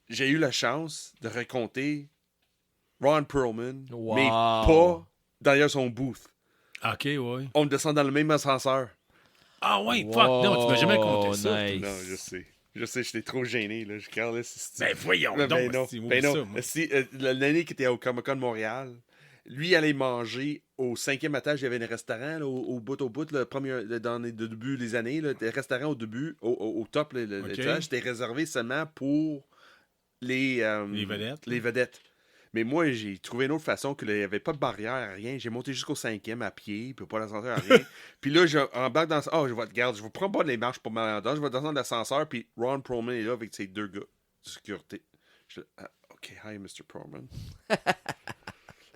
J'ai eu la chance de raconter Ron Perlman, Wow. mais pas derrière son booth. OK, ouais. On descend dans le même ascenseur. Ah ouais, fuck, non, tu m'as jamais compté ça. Nice. Non, je sais. Je sais, j'étais trop gêné, là. Je regarde, là, Ben voyons donc, non. c'est Ben non. ça, moi. L'année qui était au Comic-Con de Montréal, lui allait manger au 5e étage. Il y avait un restaurant là, au bout, dans les débuts des années. Là, le restaurant au début, au top, l'étage, c'était réservé seulement pour les vedettes. Les vedettes. Mais moi, j'ai trouvé une autre façon qu'il n'y avait pas de barrière, rien. J'ai monté jusqu'au 5e à pied, puis pas l'ascenseur, rien. Puis là, j'embarque dans... je vous prends pas les marches pour m'aller dedans. Je vais descendre l'ascenseur, puis Ron Perlman est là avec ses deux gars de sécurité. Je dis, OK, hi, Mr. Perlman.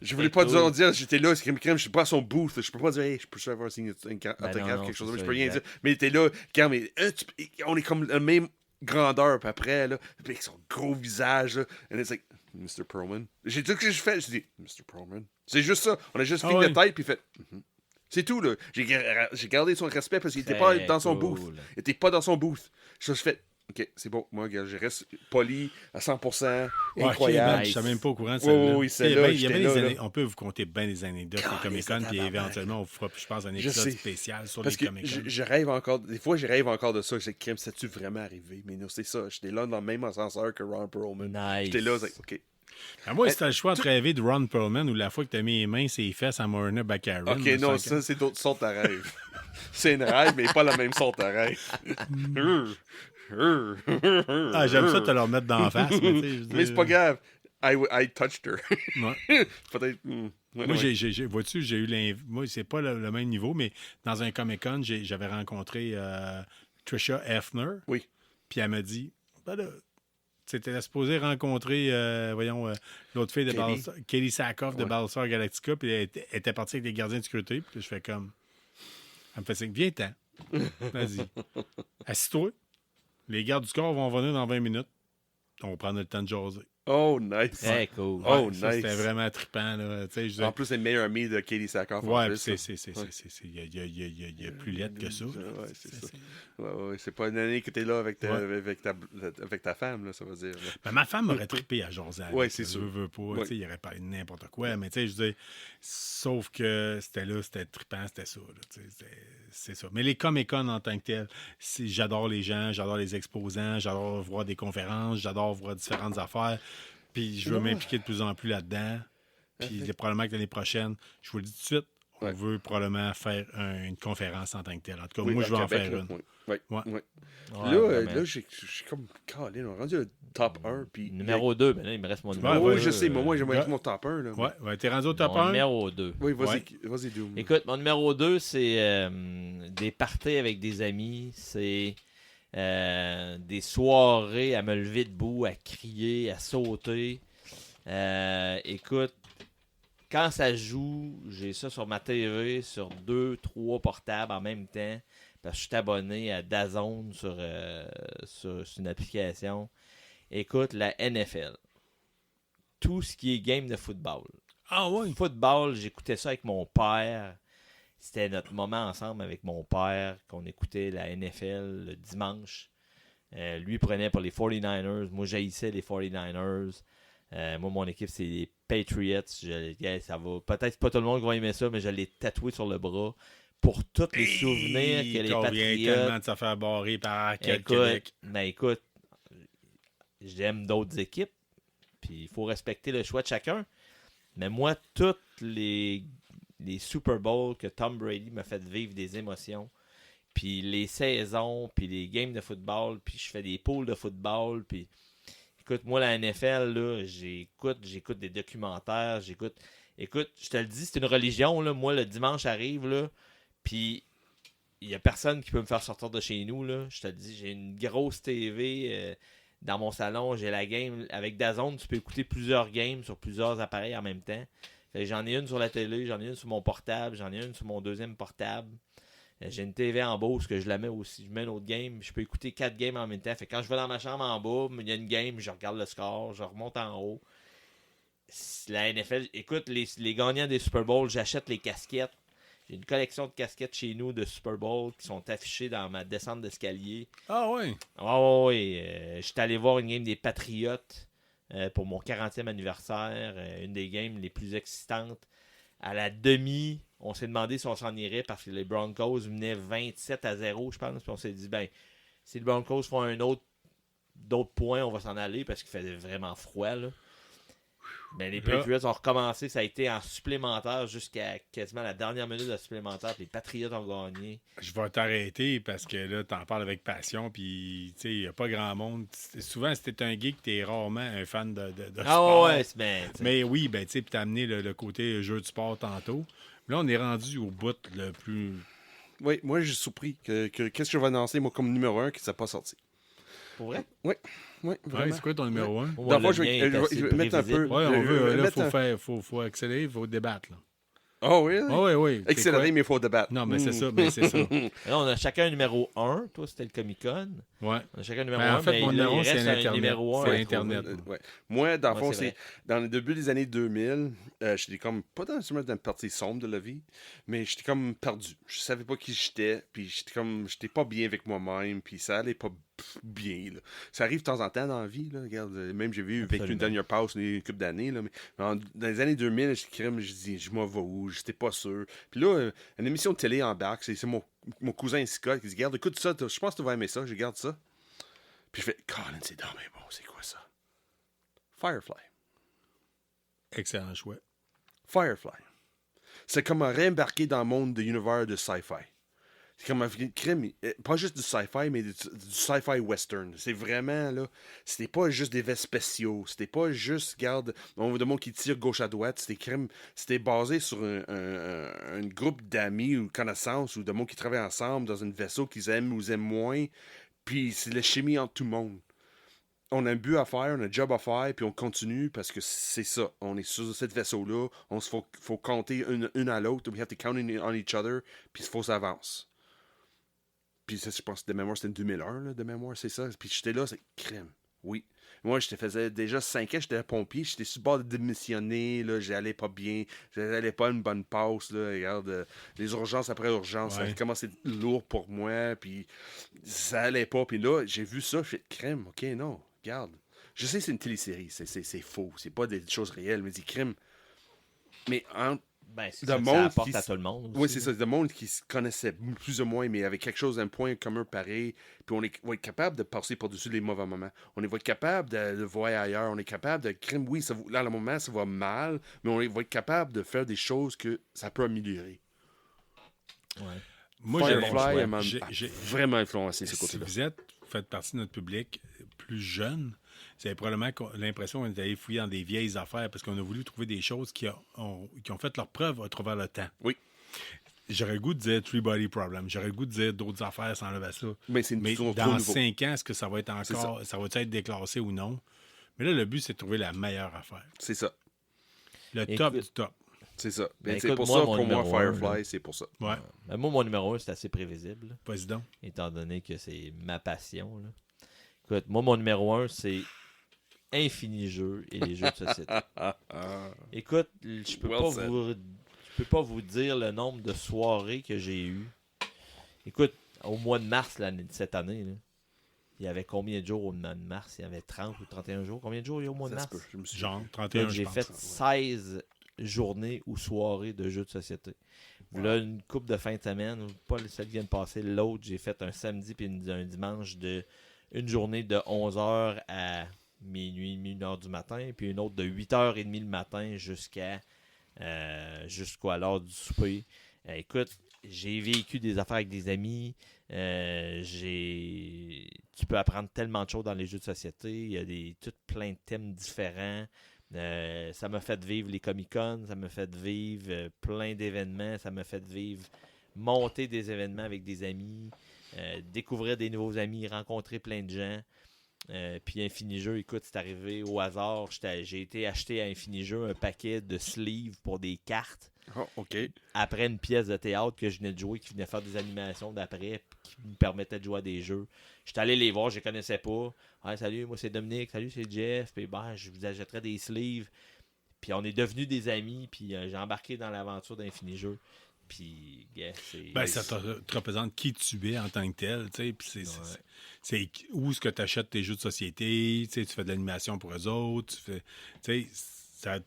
Je voulais pas dire, j'étais là, je suis pas à son booth. Je peux pas dire, hey, je peux avoir signé un autographe, quelque chose. Je peux rien dire. Mais il était là, on est comme la même grandeur, puis après, là, puis avec son gros visage, là. And it's like, Mr. Perlman. J'ai tout ce que je fais. Je dis, Mr. Perlman. C'est juste ça. On a juste fini la tête, puis fait, C'est tout, là. J'ai gardé son respect parce qu'il était pas dans son booth. Il était pas dans son booth. Je fais, OK, c'est bon. Moi, je reste poli à 100%. Incroyable. Je ne suis même pas au courant de ça. Oui, c'est là. Il y avait des années, on peut vous compter bien des anecdotes des Comic-Con, puis éventuellement, on fera, je pense, un épisode spécial sur les Comic-Con. Je rêve encore, des fois, je rêve encore de ça. J'ai crème, c'est-tu vraiment arrivé? Mais non, c'est ça. J'étais là dans le même ascenseur que Ron Perlman. Nice. J'étais là, c'est OK. Moi, si t'as le choix entre rêver de Ron Perlman ou la fois que t'as mis les mains sur les fesses à Morna Baccarin. OK, non, ça, c'est d'autres sortes de rêves. C'est une rêve, mais pas la même sorte de rêve. J'aime ça te leur mettre d'en face. Mais c'est pas grave. I touched her. Ouais. Peut-être. Moi, vois-tu, j'ai eu moi, c'est pas le même niveau, mais dans un Comic-Con, j'avais rencontré Trisha Hefner. Oui. Puis elle m'a dit, c'était supposé rencontrer, l'autre fille de Katie Sackhoff de Battlestar Galactica, puis elle était partie avec les gardiens de sécurité, puis je fais comme... Elle me fait signe, viens-t'en. Vas-y. Assis-toi. Les gardes du corps vont venir dans 20 minutes. On va prendre le temps de jaser. Oh, nice. Très cool. Oh, Ça, nice. C'était vraiment trippant. Là. Tu sais, je En plus, c'est le meilleur ami de Katie Sackhoff. en ouais, plus, puis là. il y a plus lettre que ça. là. Ouais, c'est ça. Ouais, c'est pas une année que t'es là avec ta femme, là, ça veut dire. Là. Ben, ma femme m'aurait trippé à jaser avec, Ouais, c'est là, sûr. veux pas, Ouais. tu sais, il aurait parlé de n'importe quoi, mais tu sais, je veux dire, sauf que c'était trippant, c'était ça, là, tu sais, c'est ça. Mais les Comic-Con en tant que tel, j'adore les gens, j'adore les exposants, j'adore voir des conférences, j'adore voir différentes affaires, puis je veux m'impliquer de plus en plus là-dedans, puis probablement que l'année prochaine, je vous le dis tout de suite, on Ouais. veut probablement faire une conférence en tant que telle. En tout cas, Oui, moi, à je vais en Québec, faire là. une. Ouais. Ouais. Ouais. Ouais, Là, vraiment. je suis comme Colin, on est rendu au top 1. Puis Numéro 2, ben là, il me reste mon numéro Oui, ouais, je sais, mais moi, j'aimerais ouais. être mon top 1. Là. Ouais, t'es rendu au top Mon 1? numéro 2. Oui, vas-y, Ouais. vas-y, Doom. Écoute, mon numéro 2, c'est des parties avec des amis. C'est des soirées à me lever debout, à crier, à sauter. Écoute, quand ça joue, j'ai ça sur ma TV, sur 2-3 portables en même temps. Parce que je suis abonné à DAZN sur une application. Écoute, la NFL. Tout ce qui est game de football. Ah oui. Football, j'écoutais ça avec mon père. C'était notre moment ensemble avec mon père qu'on écoutait la NFL le dimanche. Lui prenait pour les 49ers. Moi, j'haïssais les 49ers. Moi, mon équipe, c'est les Patriots. Ça va. Peut-être pas tout le monde qui va aimer ça, mais je l'ai tatoué sur le bras pour tous les souvenirs que les Combien tellement Patriots. de se faire barrer par Québec. Écoute, j'aime d'autres équipes. Puis il faut respecter le choix de chacun. Mais moi, toutes les Super Bowls que Tom Brady m'a fait vivre des émotions, puis les saisons, puis les games de football, puis je fais des poules de football, puis écoute, moi, la NFL, là, j'écoute des documentaires, écoute, je te le dis, c'est une religion, là. Moi, le dimanche arrive, là, puis il n'y a personne qui peut me faire sortir de chez nous, là. Je te le dis, j'ai une grosse TV dans mon salon, j'ai la game. Avec DAZN, tu peux écouter plusieurs games sur plusieurs appareils en même temps. J'en ai une sur la télé, j'en ai une sur mon portable, j'en ai une sur mon deuxième portable. J'ai une TV en bas où je la mets aussi. Je mets une autre game, je peux écouter 4 games en même temps. Fait que quand je vais dans ma chambre en bas, il y a une game, je regarde le score, je remonte en haut. La NFL, écoute, les gagnants des Super Bowl, j'achète les casquettes. J'ai une collection de casquettes chez nous de Super Bowl qui sont affichées dans ma descente d'escalier. Ah oui. Oui. J'étais allé voir une game des Patriotes pour mon 40e anniversaire. Une des games les plus excitantes. À la demi, on s'est demandé si on s'en irait parce que les Broncos venaient 27-0, je pense. Puis on s'est dit, ben, si les Broncos font d'autres points, on va s'en aller parce qu'il faisait vraiment froid, là. Ben, les Patriots ont recommencé, ça a été en supplémentaire jusqu'à quasiment la dernière minute de supplémentaire, puis les Patriots ont gagné. Je vais t'arrêter parce que là, t'en parles avec passion, puis tu sais, il n'y a pas grand monde. Souvent, si t'es un geek, t'es rarement un fan de sport. Ah ouais, c'est bien. Mais oui, ben tu sais, puis t'as amené le côté jeu de sport tantôt. Là, on est rendu au bout le plus... Oui, moi, j'ai surpris que qu'est-ce que je vais annoncer, moi, comme numéro 1 qui ne s'est pas sorti. Pour vrai? Oui, Ouais, vraiment. c'est quoi ton numéro 1? Moi, Dans le fond, le je vais- mien est je vais- assez je vais mettre un peu- prévisible. Ouais, on Je veut. vais Là, mettre faut accélérer, il faut débattre. Là. Oh, oui? Ah oui. C'est Accélérer, quoi? mais il faut débattre. Non, mais c'est ça, mais c'est ça. Là, on a chacun un numéro 1. Toi, c'était le Comic-Con. Ouais. On a chacun un numéro Ben, 1. en fait, mon mais là, numéro, il c'est reste un Internet. numéro 1. C'est Internet. Ouais. Moi, dans le Ouais, fond, c'est c'est dans le début des années 2000, j'étais comme, pas dans une partie sombre de la vie, mais j'étais comme perdu. Je savais pas qui j'étais, puis j'étais pas bien avec moi-même, puis ça allait pas bien. Là. Ça arrive de temps en temps dans la vie. Là. Regarde, même j'ai vécu une dernière pause une couple d'années, là, mais dans les années 2000, je dis, je m'en vais où, j'étais pas sûr. Puis là, une émission de télé embarque, c'est mon cousin Scott qui dit, regarde, écoute ça, je pense que tu vas aimer ça, je regarde ça. Puis je fais, Colin, c'est dans mes bon, c'est quoi ça? Firefly. Excellent choix. Firefly. C'est comme un réembarquer dans le monde de l'univers de sci-fi. C'est comme un crime, pas juste du sci-fi, mais du sci-fi western. C'est vraiment, là, c'était pas juste des vestes spéciaux, c'était pas juste, regarde, on voit de monde qui tire gauche à droite, c'était basé sur un groupe d'amis ou connaissances ou de monde qui travaillent ensemble dans un vaisseau qu'ils aiment ou ils aiment moins, puis c'est la chimie entre tout le monde. On a un but à faire, on a un job à faire, puis on continue parce que c'est ça. On est sur ce vaisseau-là, on se faut compter une à l'autre, we have to count on each other, puis il faut s'avance. Puis ça, je pense, de mémoire, c'était 2001, là, de mémoire, c'est ça. Puis j'étais là, c'est crème. Oui. Moi, je te faisais déjà 5 ans, j'étais pompier, j'étais sur le bord de démissionner, là, j'allais pas bien, j'allais pas à une bonne passe, là, regarde, les urgences après urgences, ça Ouais. a commencé à être lourd pour moi, puis ça allait pas, puis là, j'ai vu ça, je fais crème, ok, non, regarde. Je sais que c'est une télésérie, c'est faux, c'est pas des choses réelles, mais dis crème. Mais en Ben, c'est Le ça que monde ça apporte qui à s- tout le monde. oui, aussi, c'est là. ça. Le monde qui se connaissait plus ou moins, mais avec quelque chose d'un point commun pareil. Puis va être capable de passer par-dessus les mauvais moments. Va être capable de le voir ailleurs. On est capable de crime. Oui, là, à le moment, ça va mal, mais va être capable de faire des choses que ça peut améliorer. Ouais. Moi, Bon Firefly choix. a vraiment influencé ce si côté-là. vous faites partie de notre public plus jeune, vous avez probablement l'impression qu'on est allé fouiller dans des vieilles affaires parce qu'on a voulu trouver des choses qui ont fait leur preuve à travers le temps. Oui. J'aurais le goût de dire Three Body Problem. J'aurais le goût de dire d'autres affaires sans lever ça. Mais c'est trop dans nouveau. 5 ans, est-ce que ça va être C'est encore. Ça va être déclassé ou non? Mais là, le but, c'est de trouver la meilleure affaire. C'est ça. Le Écoute, top du top. C'est ça. Ben, C'est écoute, pour moi, ça, mon pour moi, numéro un, Firefly, là. c'est pour ça. Ouais. Ben, moi, mon numéro 1, c'est assez prévisible, là, Vas-y donc. étant donné que c'est ma passion. Là. Écoute, moi, mon numéro 1, c'est Infini Jeux et les jeux de société. Écoute, je peux Well pas said. je peux pas vous dire le nombre de soirées que j'ai eues. Écoute, au mois de mars de cette année, là, il y avait combien de jours au mois de mars? Il y avait 30 ou 31 jours. Combien de jours il y a au mois de Ça se mars? peut. Je me suis Genre 31, je J'ai pense. fait 16 journées ou soirées de jeux de société. Là, une couple de fin de semaine, pas celle qui vient de passer, l'autre, j'ai fait un samedi puis un dimanche de une journée de 11h à minuit, 1h du matin, puis une autre de 8h30 le matin jusqu'à l'heure du souper. Écoute, j'ai vécu des affaires avec des amis. Tu peux apprendre tellement de choses dans les jeux de société. Il y a tout plein de thèmes différents. Ça m'a fait vivre les Comic-Con, ça m'a fait vivre plein d'événements, ça m'a fait vivre monter des événements avec des amis, découvrir des nouveaux amis, rencontrer plein de gens. Puis Infinijeux, écoute, c'est arrivé au hasard. J'ai été acheter à Infinijeux un paquet de sleeves pour des cartes. Oh, OK. Après une pièce de théâtre que je venais de jouer, qui venait faire des animations d'après, qui me permettait de jouer à des jeux. J'étais allé les voir, je les connaissais pas. Ah, salut, moi c'est Dominique, salut, c'est Jeff. Puis je vous achèterais des sleeves. Puis on est devenus des amis, puis j'ai embarqué dans l'aventure d'Infinijeux. Puis, Ben, ça te représente qui tu es en tant que tel, tu sais, puis c'est où est-ce que tu achètes tes jeux de société, tu sais, tu fais de l'animation pour eux autres, tu sais,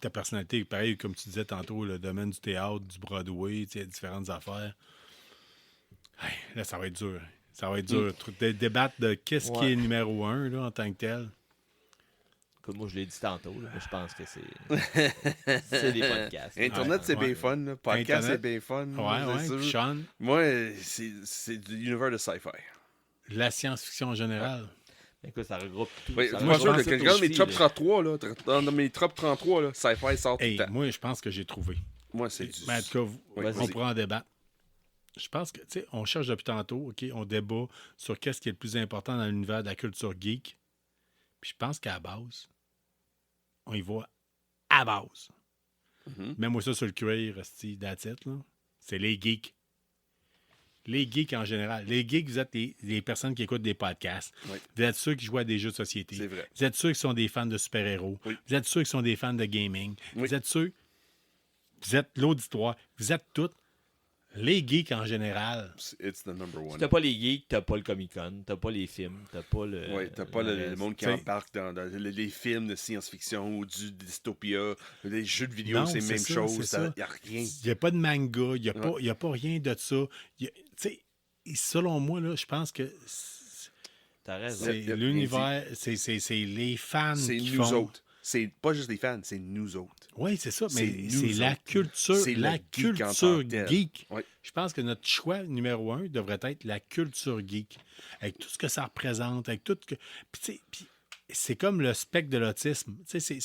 ta personnalité, pareil, comme tu disais tantôt, le domaine du théâtre, du Broadway, tu sais, différentes affaires. Hey, là, ça va être dur. Ça va être dur. Débattre de qu'est-ce qui est numéro 1 là, en tant que tel. Écoute, moi je l'ai dit tantôt, là, mais je pense que c'est des podcasts. Internet, c'est bien fun. Là. Podcast, Internet. c'est bien fun. Ouais. C'est Puis sûr. Sean, Moi, c'est du univers de sci-fi. la science-fiction en général. Écoute, ça regroupe tout. Oui, Ça moi, regroupe quand tout je au regarde mes cheville, top là. 33, là, dans mes top 33, là, sci-fi sort tout Hey, le temps. moi, je pense que j'ai trouvé. Moi, c'est du... Mais en tout cas, Oui, on vas-y. pourra en débattre. Je pense que, tu sais, on cherche depuis tantôt, OK, on débat sur qu'est-ce qui est le plus important dans l'univers de la culture geek. Puis je pense qu'à la base, on y va à base. Mhm. Mets-moi ça sur le cuir, esti, that's it, là. C'est les geeks. Les geeks en général. Les geeks, vous êtes les personnes qui écoutent des podcasts. Oui. Vous êtes ceux qui jouent à des jeux de société. C'est vrai. Vous êtes ceux qui sont des fans de super-héros. Oui. Vous êtes ceux qui sont des fans de gaming. Oui. Vous êtes ceux... Vous êtes l'auditoire. Vous êtes tous les geeks en général. It's the number Si one. t'as pas les geeks, t'as pas le Comic-Con, t'as pas les films, t'as pas le. Oui, t'as pas le reste. monde qui T'sais- embarque dans les films de science-fiction ou du dystopia, les jeux de vidéo, Non, c'est la c'est même ça, chose. c'est ça. Il n'y a rien. Il n'y a pas de manga, il n'y a pas rien de ça. Tu sais, selon moi, là, je pense que T'as raison. c'est Il y a- l'univers, c'est les fans C'est qui nous font... autres. C'est pas juste les fans, c'est nous autres. Oui, c'est ça, C'est mais nous c'est la autres. culture, C'est la le geek en culture tant que tel. geek. Oui. Je pense que notre choix numéro 1 devrait être la culture geek, avec tout ce que ça représente, avec tout que... Puis, tu sais, c'est comme le spectre de l'autisme. Tu sais,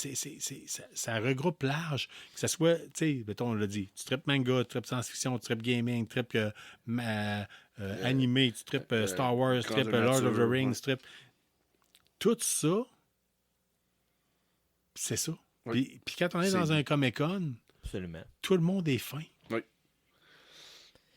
ça regroupe large. Que ce soit, tu sais, mettons, on l'a dit, tu tripes manga, tu tripes science-fiction, tu tripes gaming, tu tripes animé, tu tripes Star Wars, tu tripes grandeur Lord of the nature, Rings, ouais. tu tripes... Tout ça, c'est ça. Puis quand on est dans C'est- un Comic-Con, Absolument. tout le monde est fin. Oui.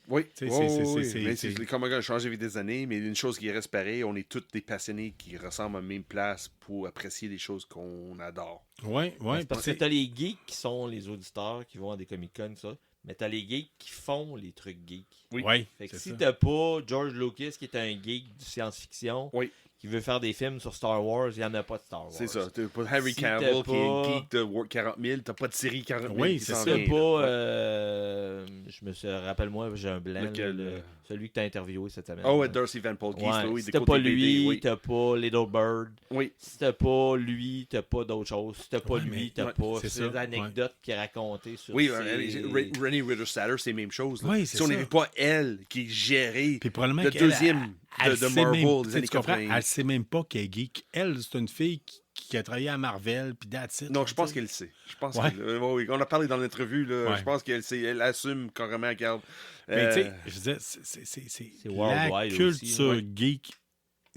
Oui, Tu sais, mais c'est- c'est comme on a changé avec des années, mais une chose qui reste pareille, on est tous des passionnés qui ressemblent à la même place pour apprécier des choses qu'on adore. Ouais, ouais. C'est parce que t'as les geeks qui sont les auditeurs qui vont à des Comic-Con, ça. Mais t'as les geeks qui font les trucs geeks. Oui. Ouais, Fait que c'est si ça. t'as pas George Lucas qui est un geek du science-fiction, Oui. qui veut faire des films sur Star Wars, il n'y en a pas de Star Wars. C'est ça. T'as pas Harry Si Cavill t'as qui est un pas- geek de 40 000, t'as pas de série 40 000 Oui, qui c'est s'en ça. T'as vient, pas, là. je me suis, rappelle-moi, j'ai un blanc, Lequel, là, celui que t'as interviewé cette semaine. Oh, ouais, là. Darcy Van Paul Geese, Ouais, oui, si des t'as côtés pas BD, lui, oui. t'as pas Little Bird. Oui, Si t'as pas lui, t'as pas d'autre chose. Si t'as pas Ouais, lui, mais- t'as ouais, pas c'est ces ça, anecdotes qui est racontées sur oui, ses- Rennie Ritter-Satter, c'est la même chose. Là. Oui, si c'est on ça. n'avait pas elle qui est gérée Puis probablement le qu'elle, deuxième elle de sait Marvel même, des tu sais, années tu comprends? 80. Elle sait même pas qu'elle est geek. Elle, c'est une fille qui a travaillé à Marvel, puis that's it. Non, je pense tu sais. qu'elle le sait. Je pense Ouais. oui, on a parlé dans l'interview. Là, Ouais. Je pense qu'elle sait. Elle assume carrément, regarde. Mais tu euh, sais, je disais, C'est la worldwide culture aussi, geek,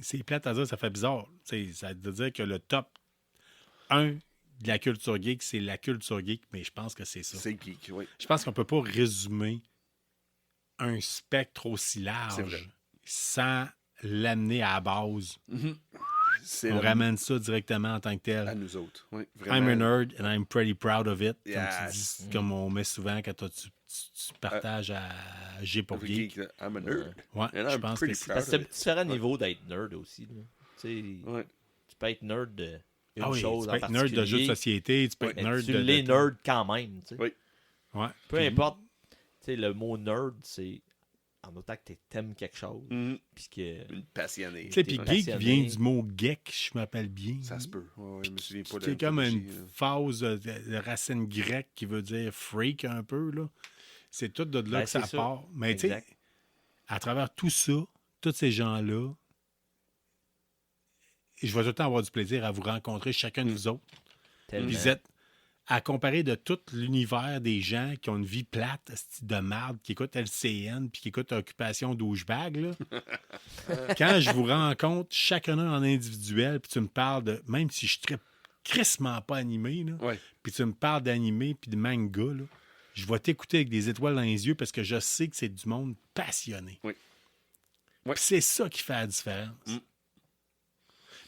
c'est plate à dire, ça fait bizarre. Tu sais, ça veut dire que le top 1 de la culture geek, c'est la culture geek, mais je pense que c'est ça. c'est geek, oui. Je pense qu'on peut pas résumer un spectre aussi C'est large vrai. sans l'amener à la base. C'est On le- ramène ça directement en tant que tel. à nous autres. Oui, I'm vraiment. a nerd and I'm pretty proud of it. Comme tu Yes. dis, comme on met souvent quand tu partages à G pour Avec geek. geek, I'm a nerd. Ouais, And je I'm pense que pretty c'est. proud. Parce que c'est un différent niveau d'être nerd aussi. Là. Tu sais, Ouais. tu peux être nerd de une Ah oui, chose tu en peux être nerd de jeux de particulier, société, tu peux être mais nerd tu de. l'es nerd quand même. Tu sais. Oui. Ouais. Peu Puis- importe. Tu sais, le mot nerd, c'est en autant que tu aimes quelque chose. Mhm. Puis que Une passionnée. Tu sais, puis T'es geek passionné. vient du mot geek, je m'appelle bien. Ça se peut. Ouais, je me souviens pas de C'est comme une l'étymologie, là. phase de racine grecque qui veut dire freak un peu. Là. C'est tout de là Ben, que ça c'est ça. part. Mais tu sais, Exact. à travers tout ça, tous ces gens-là, je vais tout le temps avoir du plaisir à vous rencontrer, chacun de vous autres. Tellement. Puis vous êtes à comparer de tout l'univers des gens qui ont une vie plate, esti de marde, qui écoutent LCN, puis qui écoutent Occupation douchebag, là. Quand je vous rencontre chacun en individuel, puis tu me parles de, même si je suis crissement pas animé, là, Ouais. puis tu me parles d'animé puis de manga, là, je vais t'écouter avec des étoiles dans les yeux parce que je sais que c'est du monde passionné. Oui. Ouais. Puis c'est ça qui fait la différence. Mm.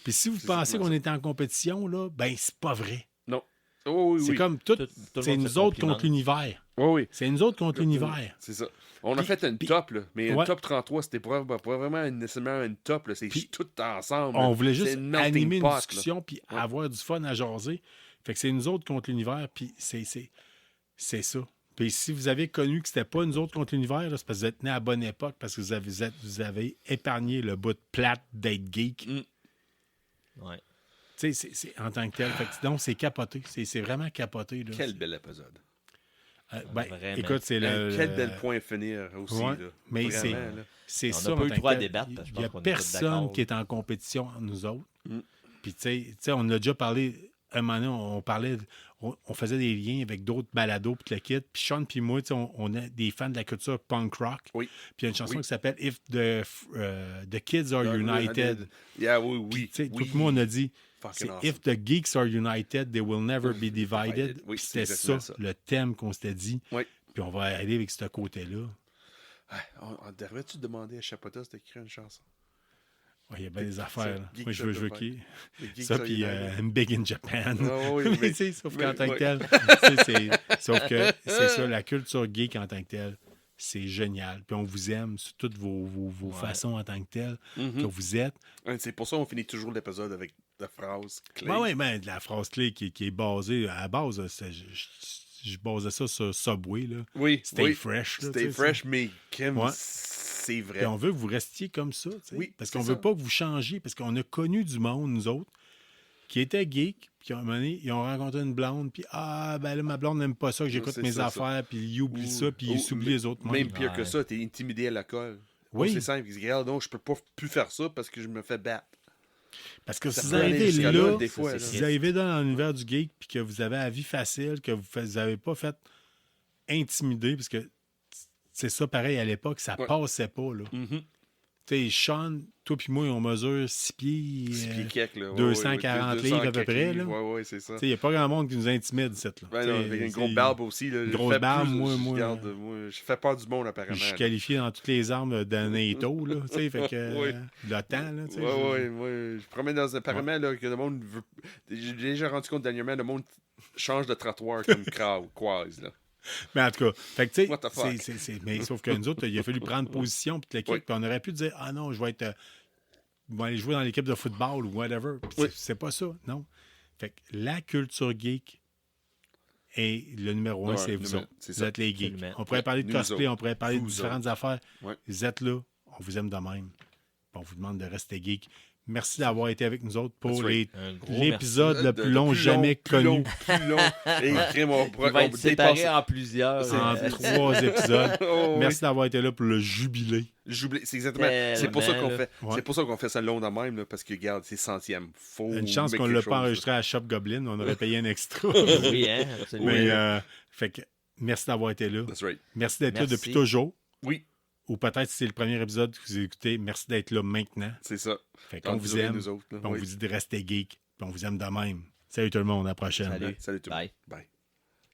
Puis si vous C'est pensez exactement qu'on est en compétition, là, ben c'est pas vrai. Non. Oh, oui, C'est oui. comme tout, Tout le c'est monde nous se autres complimente. contre l'univers. Oui, oui. C'est nous autres contre l'univers. C'est ça. On a Puis- fait une puis- top, là. Mais Ouais. une top 33, c'était pas vraiment nécessairement une top, là. C'est Puis- tout ensemble. On là. voulait C'est juste une melting animer une pot, là. discussion puis Ouais. avoir du fun à jaser. Fait que c'est nous autres contre l'univers, puis c'est ça. Puis si vous avez connu que c'était pas nous autres contre l'univers, là, c'est parce que vous êtes né à la bonne époque, parce que vous avez épargné le bout de plate d'être geek. Mm. Ouais. Tu sais, c'est en tant que tel. Fait que, donc, c'est capoté. C'est vraiment capoté. Là. Quel bel épisode. Ben, Vraiment. écoute, c'est le. Quel bel point à finir aussi, Ouais, là. mais Vraiment, là. c'est On ça. n'a en pas eu tant le droit que à tel. débattre, parce que je Il n'y a pense qu'on est tous personne d'accord. qui est en compétition entre nous autres. Mm. Puis, tu sais, on a déjà parlé. Un moment donné, on parlait, on faisait des liens avec d'autres balados, puis le kit. Puis Sean puis moi, tu sais, on est des fans de la culture punk rock. Oui. Puis il y a une chanson Oui. qui s'appelle If the Kids Are United. Yeah, oui, Puis, oui. tu sais, oui. tout le monde a dit, Fucking c'est awesome. If the geeks are united, they will never be divided. Oui, Puis c'est c'était exactement ça, ça. le thème qu'on s'était dit. Oui. Puis on va aller avec ce côté-là. Ouais, on devrait-tu demander à Chapotas d'écrire une chanson? Ouais, il y a bien des affaires. Là. Geek Moi, je veux Certified. qui? Les Geeks Ça, Are puis United. I'm Big in Japan. Ah oui, mais mais- tu sais, sauf mais- qu'en tant que ouais. tel, tu sais, sauf que c'est ça, la culture geek en tant que telle, c'est génial. Puis on vous aime sur toutes vos façons en tant que telle Mhm. que vous êtes. Ouais, c'est pour ça qu'on finit toujours l'épisode avec la phrase clé. Oui, ben, la phrase clé qui est basée, à la base, je basais ça sur Subway, là. Oui, Stay oui. fresh. Là, Stay tu sais, fresh, mais Kim, Ouais. c'est vrai. Puis on veut que vous restiez comme ça. Tu sais, Oui, parce c'est qu'on ça. veut pas que vous changiez. Parce qu'on a connu du monde, nous autres, qui étaient geeks. Puis à un moment donné, ils ont rencontré une blonde. Puis ben là, ma blonde n'aime pas ça, que j'écoute c'est mes ça, affaires. Puis il oublie Ou- ça. Puis il ou- s'oublie les autres. Même Même. pire que Ouais. ça, t'es intimidé à la colle. Oui. C'est simple. Ils disent, regarde, non, je peux pas plus faire ça parce que je me fais battre. Parce que Ça si peut vous aller arrivez jusqu'à là, des fois, ça, là. c'est si vous arrivez dans l'univers du geek, puis que vous avez la vie facile, que vous n'avez pas fait intimider, parce que c'est ça pareil à l'époque, ça Ouais. passait pas. Là. Mhm. sais, Sean, toi puis moi, on mesure 6 pieds. 6 pieds quelques, là. 240 livres à peu près, là. Ouais, c'est ça. Il n'y a pas grand monde qui nous intimide, cette là. Ben non, avec une grosse barbe aussi. Là. Une grosse barbe, je fais peur du monde, apparemment. Je suis qualifié dans toutes les armes de NATO, là, tu sais, fait que Oui. l'OTAN, là, tu sais. Ouais, moi, je promets dans un apparemment, là, que le monde veut... J'ai déjà rendu compte dernièrement, le monde change de trottoir comme Quaz, là. Mais en tout cas, fait que, tu What the fuck? sais, mais sauf que nous autres, il a fallu prendre position, puis l'équipe, Oui. puis on aurait pu dire, ah non, je vais aller jouer dans l'équipe de football ou whatever. Puis Oui. c'est pas ça, non. Fait que la culture geek est le numéro 1, Ouais, c'est vous autres. c'est Vous ça. êtes les geeks. Absolument. On pourrait parler de Nous cosplay, autres. on pourrait parler de Vous différentes affaires. Ouais. Vous êtes là, on vous aime de même. Puis on vous demande de rester geek. Merci d'avoir été avec nous autres pour That's right. Un gros l'épisode le plus long jamais connu. Plus long. Et crème, Il va être séparé en plusieurs. En 3 épisodes. Oh, oui. Merci d'avoir été là pour le jubilé. J'oublie, c'est exactement. C'est pour ça qu'on Tellement, fait. là. C'est pour ça qu'on fait ça long de même, là, parce que regarde, c'est centième. Faut Une chance mettre qu'on ne quelque l'a pas chose, enregistré à Shop Goblin. On aurait payé un extra. Oui, hein, absolument. Mais, fait que, merci d'avoir été là. là. That's right. Merci d'être là Merci. depuis toujours. Oui, Ou peut-être si c'est le premier épisode que vous écoutez, merci d'être là maintenant. c'est ça. Fait qu'on vous aime. Nous autres, là. On Oui. vous dit de rester geek. Puis on vous aime de même. Salut tout le monde. À la prochaine. Salut. Salut tout le monde. Bye. Bye.